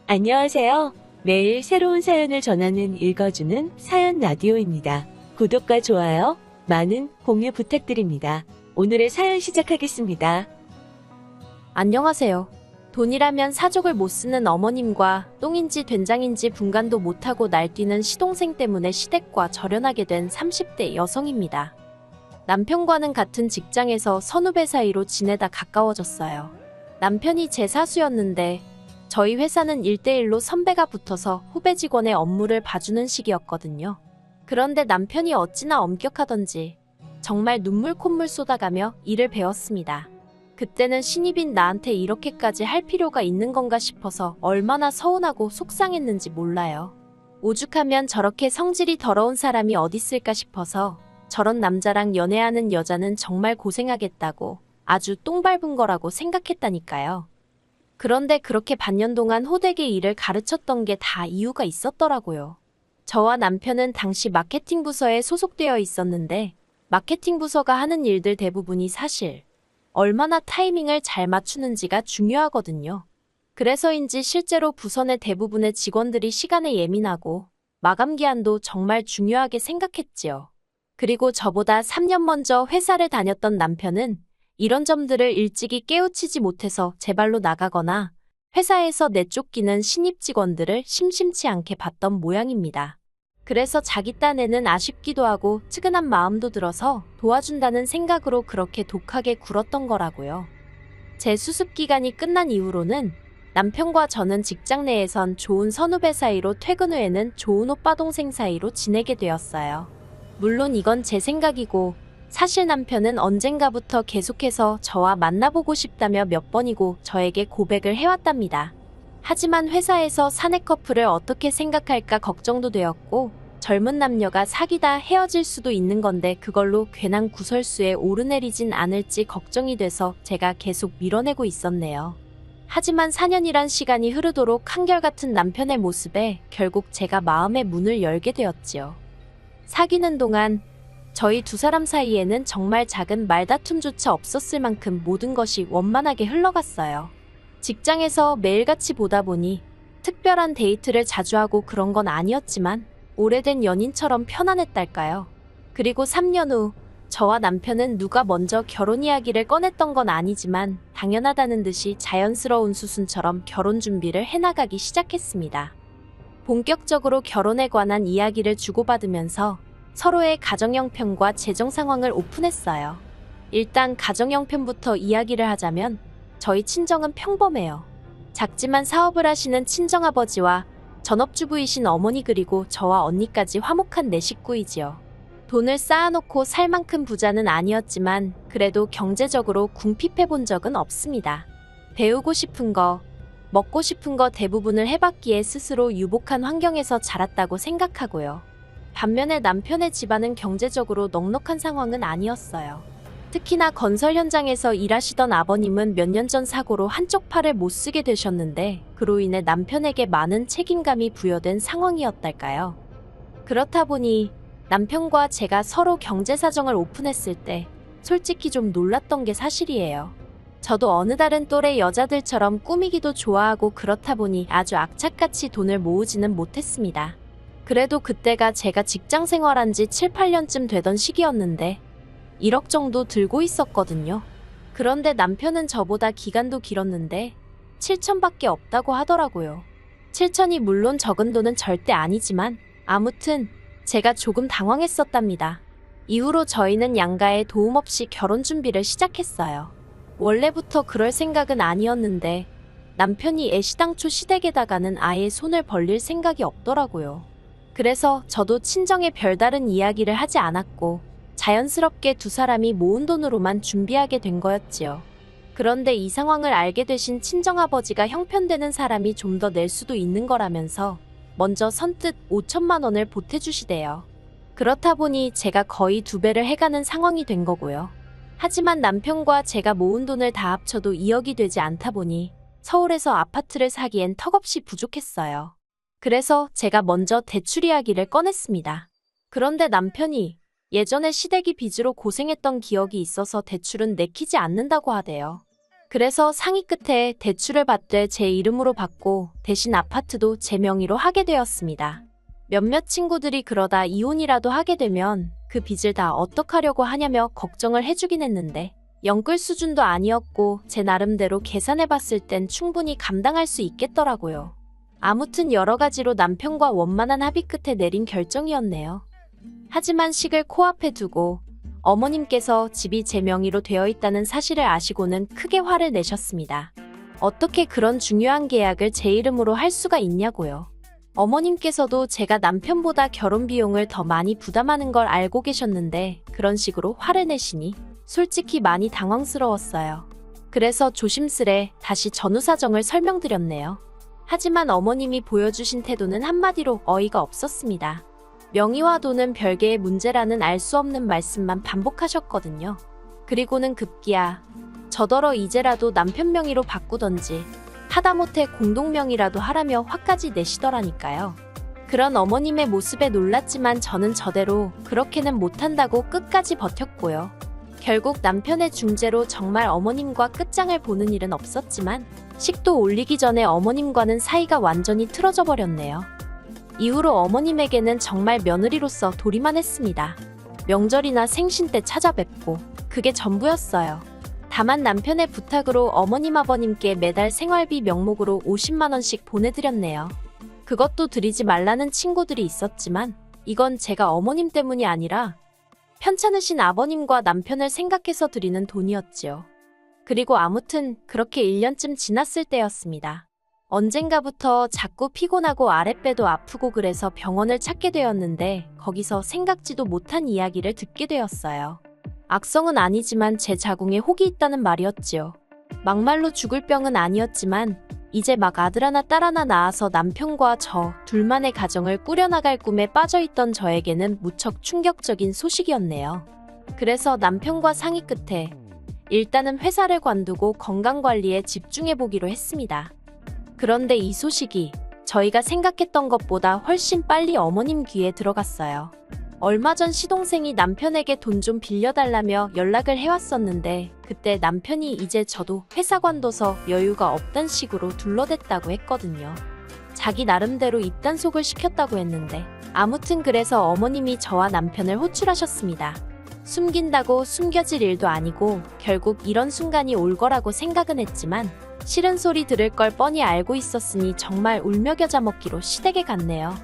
안녕하세요. 매일 새로운 사연을 전하는 읽어주는 사연 라디오입니다. 구독과 좋아요, 많은 공유 부탁드립니다. 오늘의 사연 시작하겠습니다. 안녕하세요. 돈이라면 사족을 못 쓰는 어머님과 똥인지 된장인지 분간도 못하고 날뛰는 시동생 때문에 시댁과 절연하게 된 30대 여성입니다. 남편과는 같은 직장에서 선후배 사이로 지내다 가까워졌어요. 남편이 제 사수였는데 저희 회사는 1대1로 선배가 붙어서 후배 직원의 업무를 봐주는 식이었거든요. 그런데 남편이 어찌나 엄격하던지 정말 눈물 콧물 쏟아가며 일을 배웠습니다. 그때는 신입인 나한테 이렇게까지 할 필요가 있는 건가 싶어서 얼마나 서운하고 속상했는지 몰라요. 오죽하면 저렇게 성질이 더러운 사람이 어딨을까 싶어서 저런 남자랑 연애하는 여자는 정말 고생하겠다고 아주 똥 밟은 거라고 생각했다니까요. 그런데 그렇게 반년 동안 호되게 일을 가르쳤던 게 다 이유가 있었더라고요. 저와 남편은 당시 마케팅 부서에 소속되어 있었는데 마케팅 부서가 하는 일들 대부분이 사실 얼마나 타이밍을 잘 맞추는지가 중요하거든요. 그래서인지 실제로 부서 내 대부분의 직원들이 시간에 예민하고 마감 기한도 정말 중요하게 생각했지요. 그리고 저보다 3년 먼저 회사를 다녔던 남편은 이런 점들을 일찍이 깨우치지 못해서 제 발로 나가거나 회사에서 내쫓기는 신입 직원들을 심심치 않게 봤던 모양입니다. 그래서 자기 딴에는 아쉽기도 하고 측은한 마음도 들어서 도와준다는 생각으로 그렇게 독하게 굴었던 거라고요. 제 수습 기간이 끝난 이후로는 남편과 저는 직장 내에선 좋은 선후배 사이로 퇴근 후에는 좋은 오빠 동생 사이로 지내게 되었어요. 물론 이건 제 생각이고 사실 남편은 언젠가부터 계속해서 저와 만나보고 싶다며 몇 번이고 저에게 고백을 해왔답니다. 하지만 회사에서 사내 커플을 어떻게 생각할까 걱정도 되었고 젊은 남녀가 사귀다 헤어질 수도 있는 건데 그걸로 괜한 구설수에 오르내리진 않을지 걱정이 돼서 제가 계속 밀어내고 있었네요. 하지만 4년이란 시간이 흐르도록 한결같은 남편의 모습에 결국 제가 마음의 문을 열게 되었지요. 사귀는 동안 저희 두 사람 사이에는 정말 작은 말다툼조차 없었을 만큼 모든 것이 원만하게 흘러갔어요. 직장에서 매일같이 보다 보니 특별한 데이트를 자주 하고 그런 건 아니었지만 오래된 연인처럼 편안했달까요. 그리고 3년 후 저와 남편은 누가 먼저 결혼 이야기를 꺼냈던 건 아니지만 당연하다는 듯이 자연스러운 수순처럼 결혼 준비를 해나가기 시작했습니다. 본격적으로 결혼에 관한 이야기를 주고받으면서 서로의 가정 형편과 재정 상황을 오픈했어요. 일단 가정 형편부터 이야기를 하자면 저희 친정은 평범해요. 작지만 사업을 하시는 친정아버지와 전업주부이신 어머니 그리고 저와 언니까지 화목한 네 식구이지요. 돈을 쌓아놓고 살 만큼 부자는 아니었지만 그래도 경제적으로 궁핍해 본 적은 없습니다. 배우고 싶은 거, 먹고 싶은 거 대부분을 해봤기에 스스로 유복한 환경에서 자랐다고 생각하고요. 반면에 남편의 집안은 경제적으로 넉넉한 상황은 아니었어요. 특히나 건설 현장에서 일하시던 아버님은 몇 년 전 사고로 한쪽 팔을 못 쓰게 되셨는데 그로 인해 남편에게 많은 책임감이 부여된 상황이었달까요. 그렇다 보니 남편과 제가 서로 경제 사정을 오픈했을 때 솔직히 좀 놀랐던 게 사실이에요. 저도 어느 다른 또래 여자들처럼 꾸미기도 좋아하고 그렇다 보니 아주 악착같이 돈을 모으지는 못했습니다. 그래도 그때가 제가 직장 생활한 지 7, 8년쯤 되던 시기였는데 1억 정도 들고 있었거든요. 그런데 남편은 저보다 기간도 길었는데 7천밖에 없다고 하더라고요. 7천이 물론 적은 돈은 절대 아니지만 아무튼 제가 조금 당황했었답니다. 이후로 저희는 양가의 도움 없이 결혼 준비를 시작했어요. 원래부터 그럴 생각은 아니었는데 남편이 애시당초 시댁에다가는 아예 손을 벌릴 생각이 없더라고요. 그래서 저도 친정에 별다른 이야기를 하지 않았고 자연스럽게 두 사람이 모은 돈으로만 준비하게 된 거였지요. 그런데 이 상황을 알게 되신 친정아버지가 형편되는 사람이 좀 더 낼 수도 있는 거라면서 먼저 선뜻 5천만 원을 보태주시대요. 그렇다 보니 제가 거의 2배를 해가는 상황이 된 거고요. 하지만 남편과 제가 모은 돈을 다 합쳐도 2억이 되지 않다 보니 서울에서 아파트를 사기엔 턱없이 부족했어요. 그래서 제가 먼저 대출 이야기를 꺼냈습니다. 그런데 남편이 예전에 시댁이 빚으로 고생했던 기억이 있어서 대출은 내키지 않는다고 하대요. 그래서 상의 끝에 대출을 받되 제 이름으로 받고 대신 아파트도 제 명의로 하게 되었습니다. 몇몇 친구들이 그러다 이혼이라도 하게 되면 그 빚을 다 어떡하려고 하냐며 걱정을 해주긴 했는데 영끌 수준도 아니었고 제 나름대로 계산해봤을 땐 충분히 감당할 수 있겠더라고요. 아무튼 여러 가지로 남편과 원만한 합의 끝에 내린 결정이었네요. 하지만 식을 코앞에 두고 어머님께서 집이 제 명의로 되어 있다는 사실을 아시고는 크게 화를 내셨습니다. 어떻게 그런 중요한 계약을 제 이름으로 할 수가 있냐고요. 어머님께서도 제가 남편보다 결혼 비용을 더 많이 부담하는 걸 알고 계셨는데 그런 식으로 화를 내시니 솔직히 많이 당황스러웠어요. 그래서 조심스레 다시 전후 사정을 설명드렸네요. 하지만 어머님이 보여주신 태도는 한마디로 어이가 없었습니다. 명의와 돈은 별개의 문제라는 알 수 없는 말씀만 반복하셨거든요. 그리고는 급기야 저더러 이제라도 남편 명의로 바꾸던지 하다못해 공동명의라도 하라며 화까지 내시더라니까요. 그런 어머님의 모습에 놀랐지만 저는 저대로 그렇게는 못한다고 끝까지 버텼고요. 결국 남편의 중재로 정말 어머님과 끝장을 보는 일은 없었지만 식도 올리기 전에 어머님과는 사이가 완전히 틀어져 버렸네요. 이후로 어머님에게는 정말 며느리로서 도리만 했습니다. 명절이나 생신 때 찾아뵙고 그게 전부였어요. 다만 남편의 부탁으로 어머님 아버님께 매달 생활비 명목으로 50만 원씩 보내드렸네요. 그것도 드리지 말라는 친구들이 있었지만 이건 제가 어머님 때문이 아니라 편찮으신 아버님과 남편을 생각해서 드리는 돈이었지요. 그리고 아무튼 그렇게 1년쯤 지났을 때였습니다. 언젠가부터 자꾸 피곤하고 아랫배도 아프고 그래서 병원을 찾게 되었는데 거기서 생각지도 못한 이야기를 듣게 되었어요. 악성은 아니지만 제 자궁에 혹이 있다는 말이었지요. 막말로 죽을 병은 아니었지만 이제 막 아들 하나 딸 하나 낳아서 남편과 저 둘만의 가정을 꾸려나갈 꿈에 빠져있던 저에게는 무척 충격적인 소식이었네요. 그래서 남편과 상의 끝에 일단은 회사를 관두고 건강관리에 집중해보기로 했습니다. 그런데 이 소식이 저희가 생각했던 것보다 훨씬 빨리 어머님 귀에 들어갔어요. 얼마 전 시동생이 남편에게 돈 좀 빌려달라며 연락을 해왔었는데 그때 남편이 이제 저도 회사 관둬서 여유가 없단 식으로 둘러댔다고 했거든요. 자기 나름대로 입단속을 시켰다고 했는데 아무튼 그래서 어머님이 저와 남편을 호출하셨습니다. 숨긴다고 숨겨질 일도 아니고 결국 이런 순간이 올 거라고 생각은 했지만 싫은 소리 들을 걸 뻔히 알고 있었으니 정말 울며 겨자 먹기로 시댁에 갔네요.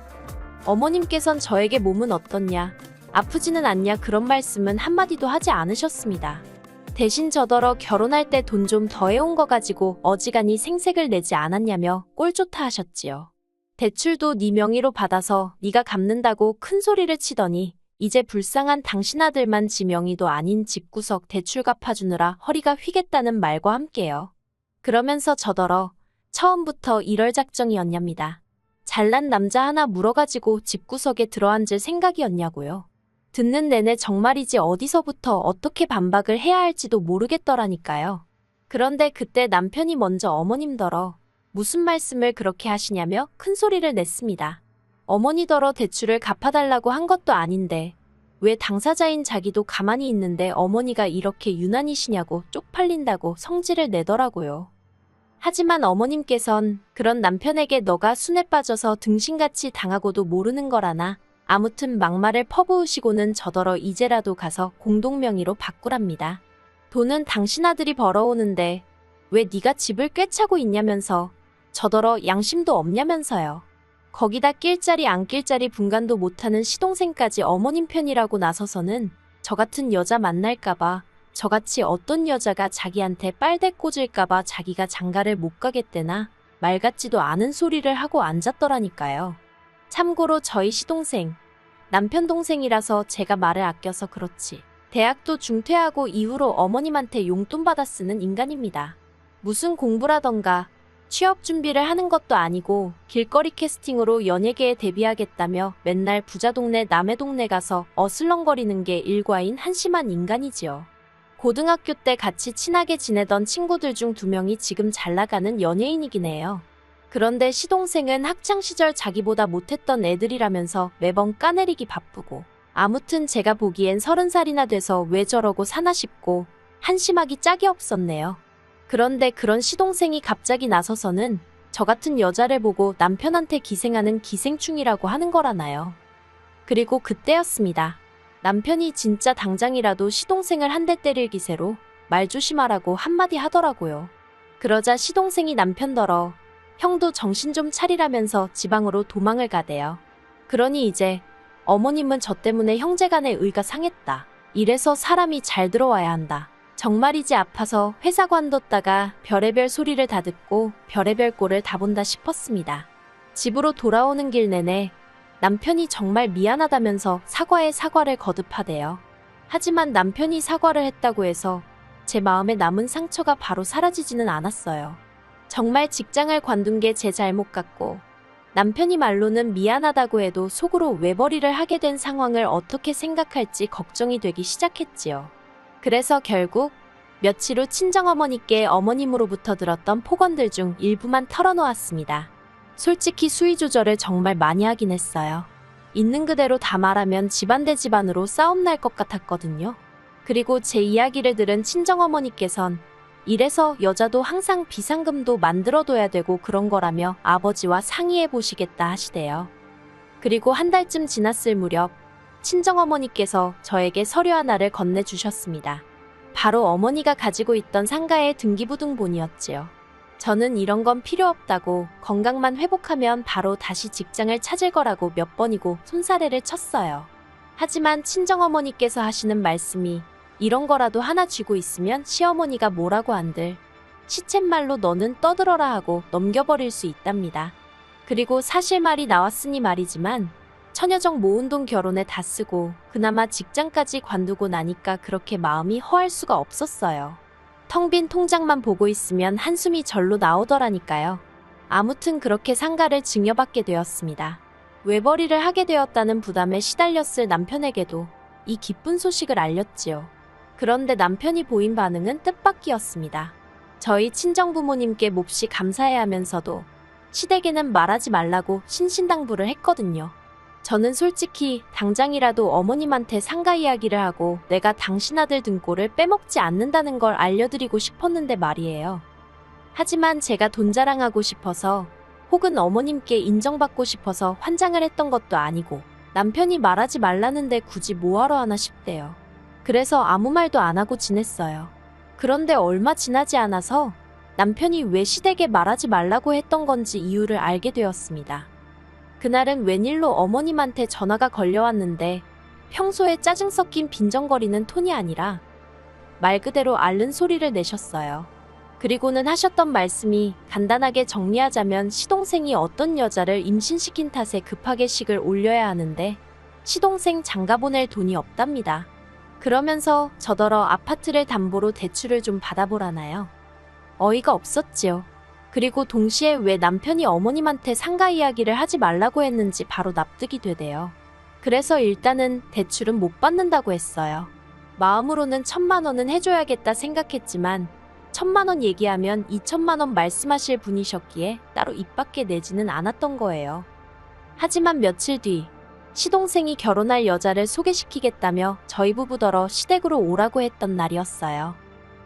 어머님께선 저에게 몸은 어떻냐, 아프지는 않냐 그런 말씀은 한마디도 하지 않으셨습니다. 대신 저더러 결혼할 때 돈 좀 더해온 거 가지고 어지간히 생색을 내지 않았냐며 꼴좋다 하셨지요. 대출도 네 명의로 받아서 네가 갚는다고 큰 소리를 치더니 이제 불쌍한 당신 아들만 지 명의도 아닌 집구석 대출 갚아주느라 허리가 휘겠다는 말과 함께요. 그러면서 저더러 처음부터 이럴 작정이었냐입니다. 잘난 남자 하나 물어가지고 집구석에 들어앉을 생각이었냐고요. 듣는 내내 정말이지 어디서부터 어떻게 반박을 해야 할지도 모르겠더라니까요. 그런데 그때 남편이 먼저 어머님더러 무슨 말씀을 그렇게 하시냐며 큰 소리를 냈습니다. 어머니더러 대출을 갚아달라고 한 것도 아닌데 왜 당사자인 자기도 가만히 있는데 어머니가 이렇게 유난이시냐고 쪽팔린다고 성질을 내더라고요. 하지만 어머님께선 그런 남편에게 너가 순에 빠져서 등신같이 당하고도 모르는 거라나 아무튼 막말을 퍼부으시고는 저더러 이제라도 가서 공동명의로 바꾸랍니다. 돈은 당신 아들이 벌어오는데 왜 네가 집을 꿰차고 있냐면서 저더러 양심도 없냐면서요. 거기다 낄 자리 안 낄 자리 분간도 못하는 시동생까지 어머님 편이라고 나서서는 저 같은 여자 만날까봐 저같이 어떤 여자가 자기한테 빨대 꽂을까봐 자기가 장가를 못 가겠대나 말 같지도 않은 소리를 하고 앉았더라니까요. 참고로 저희 시동생, 남편 동생이라서 제가 말을 아껴서 그렇지 대학도 중퇴하고 이후로 어머님한테 용돈 받아 쓰는 인간입니다. 무슨 공부라던가 취업 준비를 하는 것도 아니고 길거리 캐스팅으로 연예계에 데뷔하겠다며 맨날 부자 동네 남의 동네 가서 어슬렁거리는 게 일과인 한심한 인간이지요. 고등학교 때 같이 친하게 지내던 친구들 중 2명이 지금 잘 나가는 연예인이긴 해요. 그런데 시동생은 학창시절 자기보다 못했던 애들이라면서 매번 까내리기 바쁘고 아무튼 제가 보기엔 30살이나 돼서 왜 저러고 사나 싶고 한심하기 짝이 없었네요. 그런데 그런 시동생이 갑자기 나서서는 저 같은 여자를 보고 남편한테 기생하는 기생충이라고 하는 거라나요. 그리고 그때였습니다. 남편이 진짜 당장이라도 시동생을 한 대 때릴 기세로 말 조심하라고 한마디 하더라고요. 그러자 시동생이 남편더러 형도 정신 좀 차리라면서 지방으로 도망을 가대요. 그러니 이제 어머님은 저 때문에 형제간의 의가 상했다. 이래서 사람이 잘 들어와야 한다. 정말이지 아파서 회사 관뒀다가 별의별 소리를 다 듣고 별의별 꼴을 다 본다 싶었습니다. 집으로 돌아오는 길 내내 남편이 정말 미안하다면서 사과에 사과를 거듭하대요. 하지만 남편이 사과를 했다고 해서 제 마음에 남은 상처가 바로 사라지지는 않았어요. 정말 직장을 관둔 게 제 잘못 같고 남편이 말로는 미안하다고 해도 속으로 외벌이를 하게 된 상황을 어떻게 생각할지 걱정이 되기 시작했지요. 그래서 결국 며칠 후 친정어머니께 어머님으로부터 들었던 폭언들 중 일부만 털어놓았습니다. 솔직히 수위 조절을 정말 많이 하긴 했어요. 있는 그대로 다 말하면 집안 대 집안으로 싸움 날 것 같았거든요. 그리고 제 이야기를 들은 친정어머니께선 이래서 여자도 항상 비상금도 만들어둬야 되고 그런 거라며 아버지와 상의해 보시겠다 하시대요. 그리고 한 달쯤 지났을 무렵 친정어머니께서 저에게 서류 하나를 건네주셨습니다. 바로 어머니가 가지고 있던 상가의 등기부등본이었지요. 저는 이런 건 필요 없다고 건강만 회복하면 바로 다시 직장을 찾을 거라고 몇 번이고 손사래를 쳤어요. 하지만 친정어머니께서 하시는 말씀이 이런 거라도 하나 쥐고 있으면 시어머니가 뭐라고 한들 시쳇말로 너는 떠들어라 하고 넘겨버릴 수 있답니다. 그리고 사실 말이 나왔으니 말이지만 처녀정 모은 돈 결혼에 다 쓰고 그나마 직장까지 관두고 나니까 그렇게 마음이 허할 수가 없었어요. 텅 빈 통장만 보고 있으면 한숨이 절로 나오더라니까요. 아무튼 그렇게 상가를 증여받게 되었습니다. 외벌이를 하게 되었다는 부담에 시달렸을 남편에게도 이 기쁜 소식을 알렸지요. 그런데 남편이 보인 반응은 뜻밖이었습니다. 저희 친정부모님께 몹시 감사해야 하면서도 시댁에는 말하지 말라고 신신당부를 했거든요. 저는 솔직히 당장이라도 어머님한테 상가 이야기를 하고 내가 당신 아들 등골을 빼먹지 않는다는 걸 알려드리고 싶었는데 말이에요. 하지만 제가 돈 자랑하고 싶어서 혹은 어머님께 인정받고 싶어서 환장을 했던 것도 아니고 남편이 말하지 말라는데 굳이 뭐하러 하나 싶대요. 그래서 아무 말도 안 하고 지냈어요. 그런데 얼마 지나지 않아서 남편이 왜 시댁에 말하지 말라고 했던 건지 이유를 알게 되었습니다. 그날은 웬일로 어머님한테 전화가 걸려왔는데 평소에 짜증 섞인 빈정거리는 톤이 아니라 말 그대로 앓는 소리를 내셨어요. 그리고는 하셨던 말씀이 간단하게 정리하자면 시동생이 어떤 여자를 임신시킨 탓에 급하게 식을 올려야 하는데 시동생 장가 보낼 돈이 없답니다. 그러면서 저더러 아파트를 담보로 대출을 좀 받아보라나요? 어이가 없었지요. 그리고 동시에 왜 남편이 어머님한테 상가 이야기를 하지 말라고 했는지 바로 납득이 되대요. 그래서 일단은 대출은 못 받는다고 했어요. 마음으로는 1,000만 원은 해줘야겠다 생각했지만 1,000만 원 얘기하면 2,000만 원 말씀하실 분이셨기에 따로 입 밖에 내지는 않았던 거예요. 하지만 며칠 뒤 시동생이 결혼할 여자를 소개시키겠다며 저희 부부더러 시댁으로 오라고 했던 날이었어요.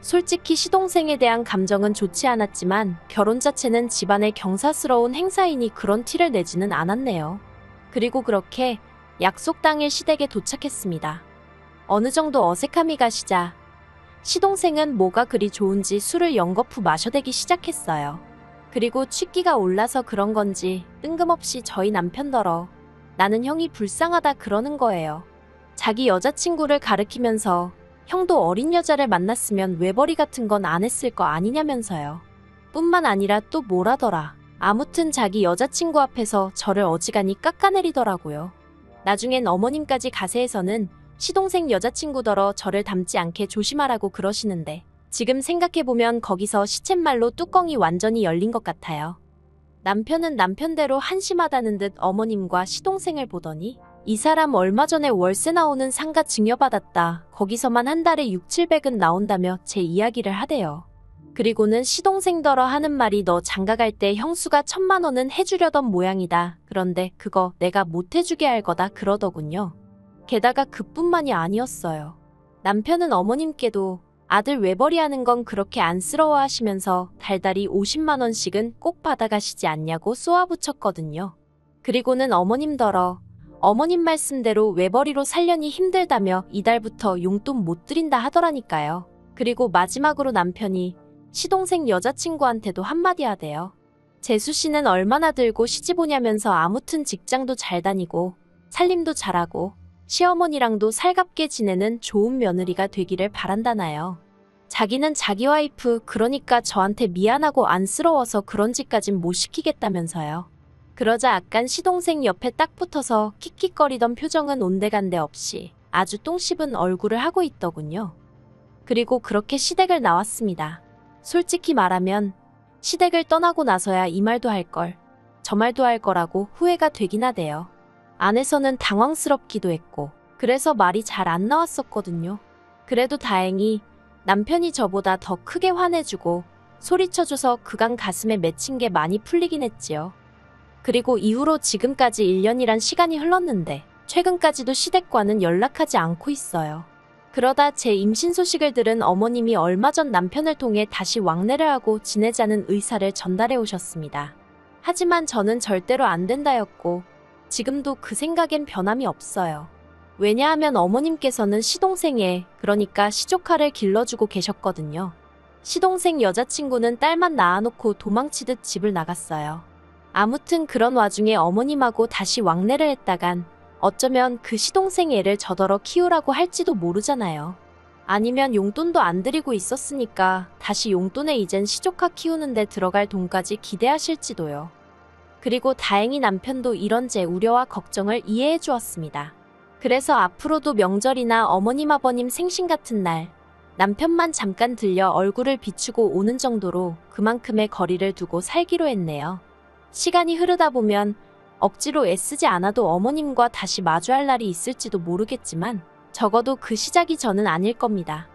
솔직히 시동생에 대한 감정은 좋지 않았지만 결혼 자체는 집안의 경사스러운 행사이니 그런 티를 내지는 않았네요. 그리고 그렇게 약속 당일 시댁에 도착했습니다. 어느 정도 어색함이 가시자 시동생은 뭐가 그리 좋은지 술을 연거푸 마셔대기 시작했어요. 그리고 취기가 올라서 그런 건지 뜬금없이 저희 남편더러 나는 형이 불쌍하다 그러는 거예요. 자기 여자친구를 가리키면서 형도 어린 여자를 만났으면 외벌이 같은 건 안 했을 거 아니냐면서요. 뿐만 아니라 또 뭐라더라. 아무튼 자기 여자친구 앞에서 저를 어지간히 깎아내리더라고요. 나중엔 어머님까지 가세해서는 시동생 여자친구더러 저를 닮지 않게 조심하라고 그러시는데 지금 생각해보면 거기서 시쳇말로 뚜껑이 완전히 열린 것 같아요. 남편은 남편대로 한심하다는 듯 어머님과 시동생을 보더니 이 사람 얼마 전에 월세 나오는 상가 증여받았다. 거기서만 한 달에 6,700은 나온다며 제 이야기를 하대요. 그리고는 시동생더러 하는 말이 너 장가갈 때 형수가 1,000만 원은 해주려던 모양이다. 그런데 그거 내가 못 해주게 할 거다 그러더군요. 게다가 그뿐만이 아니었어요. 남편은 어머님께도 아들 외벌이 하는 건 그렇게 안쓰러워 하시면서 달달이 50만 원씩은 꼭 받아가시지 않냐고 쏘아붙였거든요. 그리고는 어머님더러 어머님 말씀대로 외벌이로 살려니 힘들다며 이달부터 용돈 못 드린다 하더라니까요. 그리고 마지막으로 남편이 시동생 여자친구한테도 한마디 하대요. 재수 씨는 얼마나 들고 시집 오냐면서 아무튼 직장도 잘 다니고 살림도 잘하고 시어머니랑도 살갑게 지내는 좋은 며느리가 되기를 바란다나요. 자기는 자기 와이프 그러니까 저한테 미안하고 안쓰러워서 그런 짓까진 못 시키겠다면서요. 그러자 아깐 시동생 옆에 딱 붙어서 킥킥거리던 표정은 온데간데 없이 아주 똥 씹은 얼굴을 하고 있더군요. 그리고 그렇게 시댁을 나왔습니다. 솔직히 말하면 시댁을 떠나고 나서야 이 말도 할 걸, 저 말도 할 거라고 후회가 되긴 하대요. 안에서는 당황스럽기도 했고 그래서 말이 잘 안 나왔었거든요. 그래도 다행히 남편이 저보다 더 크게 화내주고 소리쳐줘서 그간 가슴에 맺힌 게 많이 풀리긴 했지요. 그리고 이후로 지금까지 1년이란 시간이 흘렀는데 최근까지도 시댁과는 연락하지 않고 있어요. 그러다 제 임신 소식을 들은 어머님이 얼마 전 남편을 통해 다시 왕래를 하고 지내자는 의사를 전달해 오셨습니다. 하지만 저는 절대로 안 된다였고 지금도 그 생각엔 변함이 없어요. 왜냐하면 어머님께서는 시동생에, 그러니까 시조카를 길러주고 계셨거든요. 시동생 여자친구는 딸만 낳아놓고 도망치듯 집을 나갔어요. 아무튼 그런 와중에 어머님하고 다시 왕래를 했다간 어쩌면 그 시동생 애를 저더러 키우라고 할지도 모르잖아요. 아니면 용돈도 안 드리고 있었으니까 다시 용돈에 이젠 시조카 키우는데 들어갈 돈까지 기대하실지도요. 그리고 다행히 남편도 이런 제 우려와 걱정을 이해해 주었습니다. 그래서 앞으로도 명절이나 어머님 아버님 생신 같은 날 남편만 잠깐 들려 얼굴을 비추고 오는 정도로 그만큼의 거리를 두고 살기로 했네요. 시간이 흐르다 보면 억지로 애쓰지 않아도 어머님과 다시 마주할 날이 있을지도 모르겠지만 적어도 그 시작이 저는 아닐 겁니다.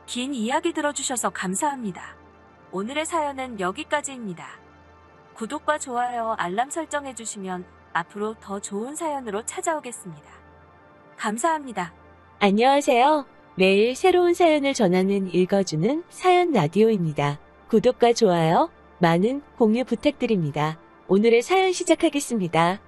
긴 이야기 들어주셔서 감사합니다. 오늘의 사연은 여기까지입니다. 구독과 좋아요, 알람 설정해주시면 앞으로 더 좋은 사연으로 찾아오겠습니다. 감사합니다. 안녕하세요. 매일 새로운 사연을 전하는 읽어주는 사연 라디오입니다. 구독과 좋아요, 많은 공유 부탁드립니다. 오늘의 사연 시작하겠습니다.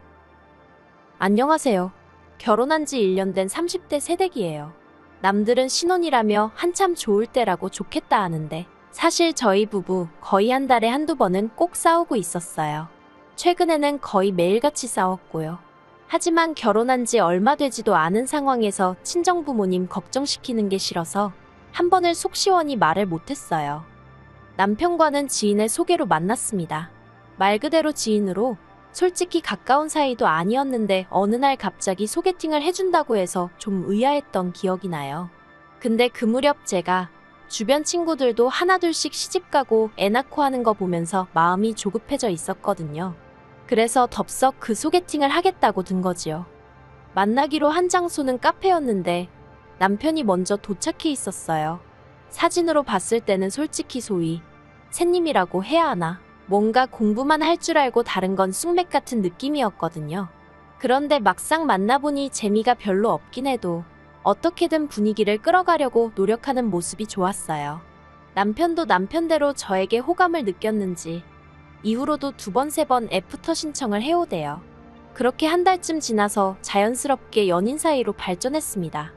안녕하세요. 결혼한 지 1년 된 30대 새댁이에요. 남들은 신혼이라며 한참 좋을 때라고 좋겠다 하는데 사실 저희 부부 거의 한 달에 한두 번은 꼭 싸우고 있었어요. 최근에는 거의 매일같이 싸웠고요. 하지만 결혼한 지 얼마 되지도 않은 상황에서 친정부모님 걱정시키는 게 싫어서 한 번을 속 시원히 말을 못했어요. 남편과는 지인의 소개로 만났습니다. 말 그대로 지인으로 솔직히 가까운 사이도 아니었는데 어느 날 갑자기 소개팅을 해준다고 해서 좀 의아했던 기억이 나요. 근데 그 무렵 제가 주변 친구들도 하나둘씩 시집가고 애 낳고 하는 거 보면서 마음이 조급해져 있었거든요. 그래서 덥석 그 소개팅을 하겠다고 든 거지요. 만나기로 한 장소는 카페였는데 남편이 먼저 도착해 있었어요. 사진으로 봤을 때는 솔직히 소위 새님이라고 해야 하나? 뭔가 공부만 할 줄 알고 다른 건 쑥맥 같은 느낌이었거든요. 그런데 막상 만나보니 재미가 별로 없긴 해도 어떻게든 분위기를 끌어가려고 노력하는 모습이 좋았어요. 남편도 남편대로 저에게 호감을 느꼈는지 이후로도 2번, 3번 애프터 신청을 해오대요. 그렇게 한 달쯤 지나서 자연스럽게 연인 사이로 발전했습니다.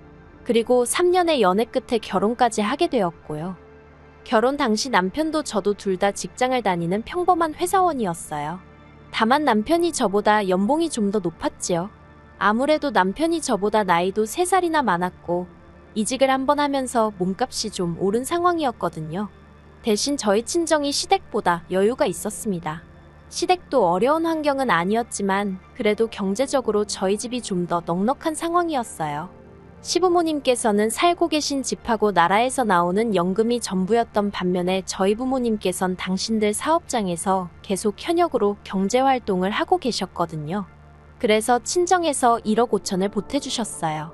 그리고 3년의 연애 끝에 결혼까지 하게 되었고요. 결혼 당시 남편도 저도 둘 다 직장을 다니는 평범한 회사원이었어요. 다만 남편이 저보다 연봉이 좀 더 높았지요. 아무래도 남편이 저보다 나이도 3살이나 많았고 이직을 한번 하면서 몸값이 좀 오른 상황이었거든요. 대신 저희 친정이 시댁보다 여유가 있었습니다. 시댁도 어려운 환경은 아니었지만 그래도 경제적으로 저희 집이 좀 더 넉넉한 상황이었어요. 시부모님께서는 살고 계신 집하고 나라에서 나오는 연금이 전부였던 반면에 저희 부모님께선 당신들 사업장에서 계속 현역으로 경제활동을 하고 계셨거든요. 그래서 친정에서 1억 5천을 보태주셨어요.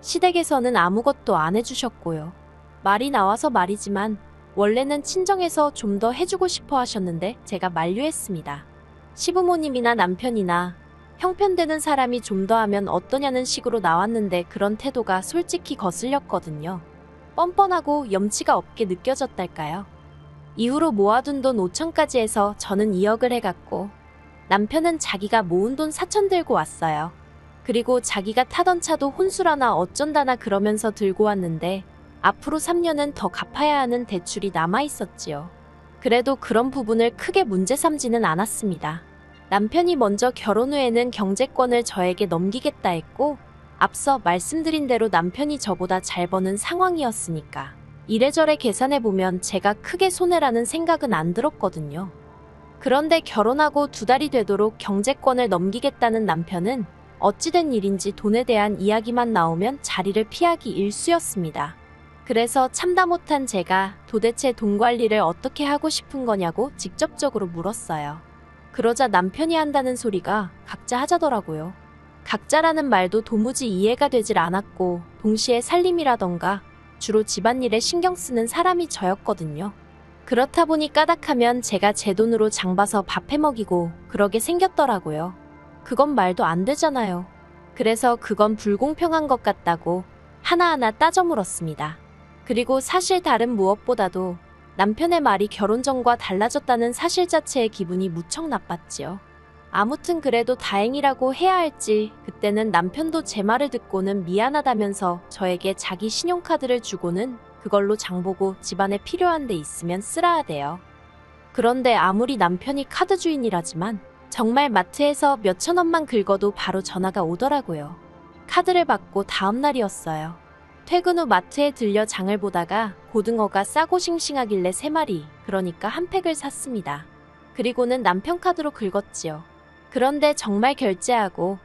시댁에서는 아무것도 안 해주셨고요. 말이 나와서 말이지만 원래는 친정에서 좀 더 해주고 싶어 하셨는데 제가 만류했습니다. 시부모님이나 남편이나 형편되는 사람이 좀 더 하면 어떠냐는 식으로 나왔는데 그런 태도가 솔직히 거슬렸거든요. 뻔뻔하고 염치가 없게 느껴졌달까요? 이후로 모아둔 돈 5천까지 해서 저는 2억을 해갔고 남편은 자기가 모은 돈 4천 들고 왔어요. 그리고 자기가 타던 차도 혼수라나 어쩐다나 그러면서 들고 왔는데 앞으로 3년은 더 갚아야 하는 대출이 남아 있었지요. 그래도 그런 부분을 크게 문제 삼지는 않았습니다. 남편이 먼저 결혼 후에는 경제권을 저에게 넘기겠다 했고 앞서 말씀드린 대로 남편이 저보다 잘 버는 상황이었으니까 이래저래 계산해보면 제가 크게 손해라는 생각은 안 들었거든요. 그런데 결혼하고 2달이 되도록 경제권을 넘기겠다는 남편은 어찌된 일인지 돈에 대한 이야기만 나오면 자리를 피하기 일쑤였습니다. 그래서 참다 못한 제가 도대체 돈 관리를 어떻게 하고 싶은 거냐고 직접적으로 물었어요. 그러자 남편이 한다는 소리가 각자 하자더라고요. 각자라는 말도 도무지 이해가 되질 않았고 동시에 살림이라던가 주로 집안일에 신경 쓰는 사람이 저였거든요. 그렇다 보니 까닥하면 제가 제 돈으로 장봐서 밥 해먹이고 그러게 생겼더라고요. 그건 말도 안 되잖아요. 그래서 그건 불공평한 것 같다고 하나하나 따져 물었습니다. 그리고 사실 다른 무엇보다도 남편의 말이 결혼 전과 달라졌다는 사실 자체의 기분이 무척 나빴지요. 아무튼 그래도 다행이라고 해야 할지 그때는 남편도 제 말을 듣고는 미안하다면서 저에게 자기 신용카드를 주고는 그걸로 장보고 집안에 필요한 데 있으면 쓰라 하대요. 그런데 아무리 남편이 카드 주인이라지만 정말 마트에서 몇천 원만 긁어도 바로 전화가 오더라고요. 카드를 받고 다음 날이었어요. 퇴근 후 마트에 들려 장을 보다가 고등어가 싸고 싱싱하길래 3마리, 그러니까 한 팩을 샀습니다. 그리고는 남편 카드로 긁었지요. 그런데 정말 결제하고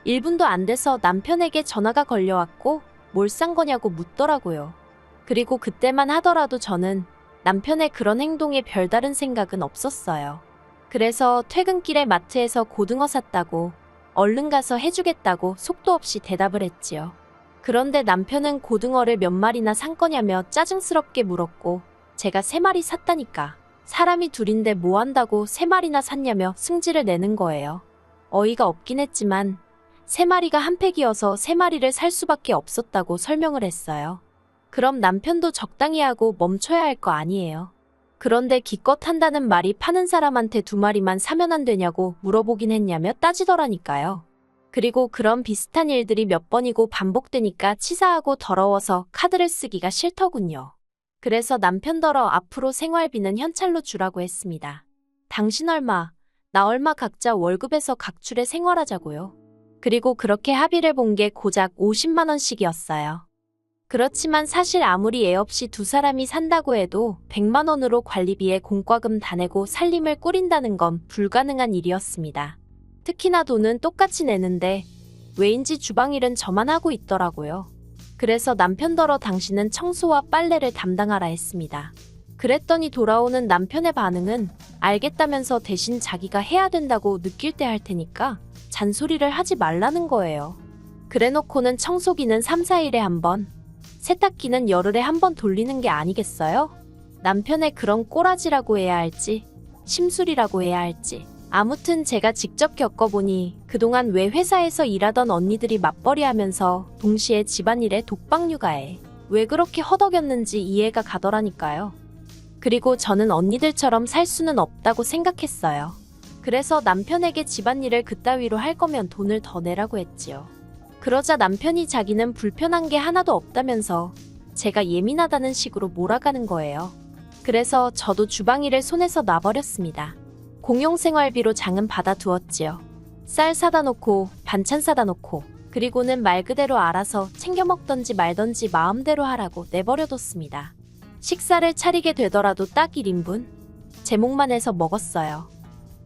1분도 안 돼서 남편에게 전화가 걸려왔고 뭘 산 거냐고 묻더라고요. 그리고 그때만 하더라도 저는 남편의 그런 행동에 별다른 생각은 없었어요. 그래서 퇴근길에 마트에서 고등어 샀다고 얼른 가서 해주겠다고 속도 없이 대답을 했지요. 그런데 남편은 고등어를 몇 마리나 산 거냐며 짜증스럽게 물었고 제가 3마리 샀다니까 사람이 둘인데 뭐 한다고 3마리나 샀냐며 승질을 내는 거예요. 어이가 없긴 했지만 3마리가 한 팩이어서 3마리를 살 수밖에 없었다고 설명을 했어요. 그럼 남편도 적당히 하고 멈춰야 할 거 아니에요. 그런데 기껏 한다는 말이 파는 사람한테 2마리만 사면 안 되냐고 물어보긴 했냐며 따지더라니까요. 그리고 그런 비슷한 일들이 몇 번이고 반복되니까 치사하고 더러워서 카드를 쓰기가 싫더군요. 그래서 남편더러 앞으로 생활비는 현찰로 주라고 했습니다. 당신 얼마, 나 얼마 각자 월급에서 각출해 생활하자고요. 그리고 그렇게 합의를 본 게 고작 50만 원씩이었어요. 그렇지만 사실 아무리 애 없이 2사람이 산다고 해도 100만 원으로 관리비에 공과금 다 내고 살림을 꾸린다는 건 불가능한 일이었습니다. 특히나 돈은 똑같이 내는데 왜인지 주방일은 저만 하고 있더라고요. 그래서 남편더러 당신은 청소와 빨래를 담당하라 했습니다. 그랬더니 돌아오는 남편의 반응은 알겠다면서 대신 자기가 해야 된다고 느낄 때 할 테니까 잔소리를 하지 말라는 거예요. 그래놓고는 청소기는 3, 4일에 한 번, 세탁기는 열흘에 한 번 돌리는 게 아니겠어요? 남편의 그런 꼬라지라고 해야 할지 심술이라고 해야 할지 아무튼 제가 직접 겪어보니 그동안 왜 회사에서 일하던 언니들이 맞벌이하면서 동시에 집안일에 독박육아에 왜 그렇게 허덕였는지 이해가 가더라니까요. 그리고 저는 언니들처럼 살 수는 없다고 생각했어요. 그래서 남편에게 집안일을 그따위로 할 거면 돈을 더 내라고 했지요. 그러자 남편이 자기는 불편한 게 하나도 없다면서 제가 예민하다는 식으로 몰아가는 거예요. 그래서 저도 주방일을 손에서 놔버렸습니다. 공용생활비로 장은 받아두었지요. 쌀 사다 놓고 반찬 사다 놓고 그리고는 말 그대로 알아서 챙겨 먹던지 말던지 마음대로 하라고 내버려뒀습니다. 식사를 차리게 되더라도 딱 1인분? 제목만 해서 먹었어요.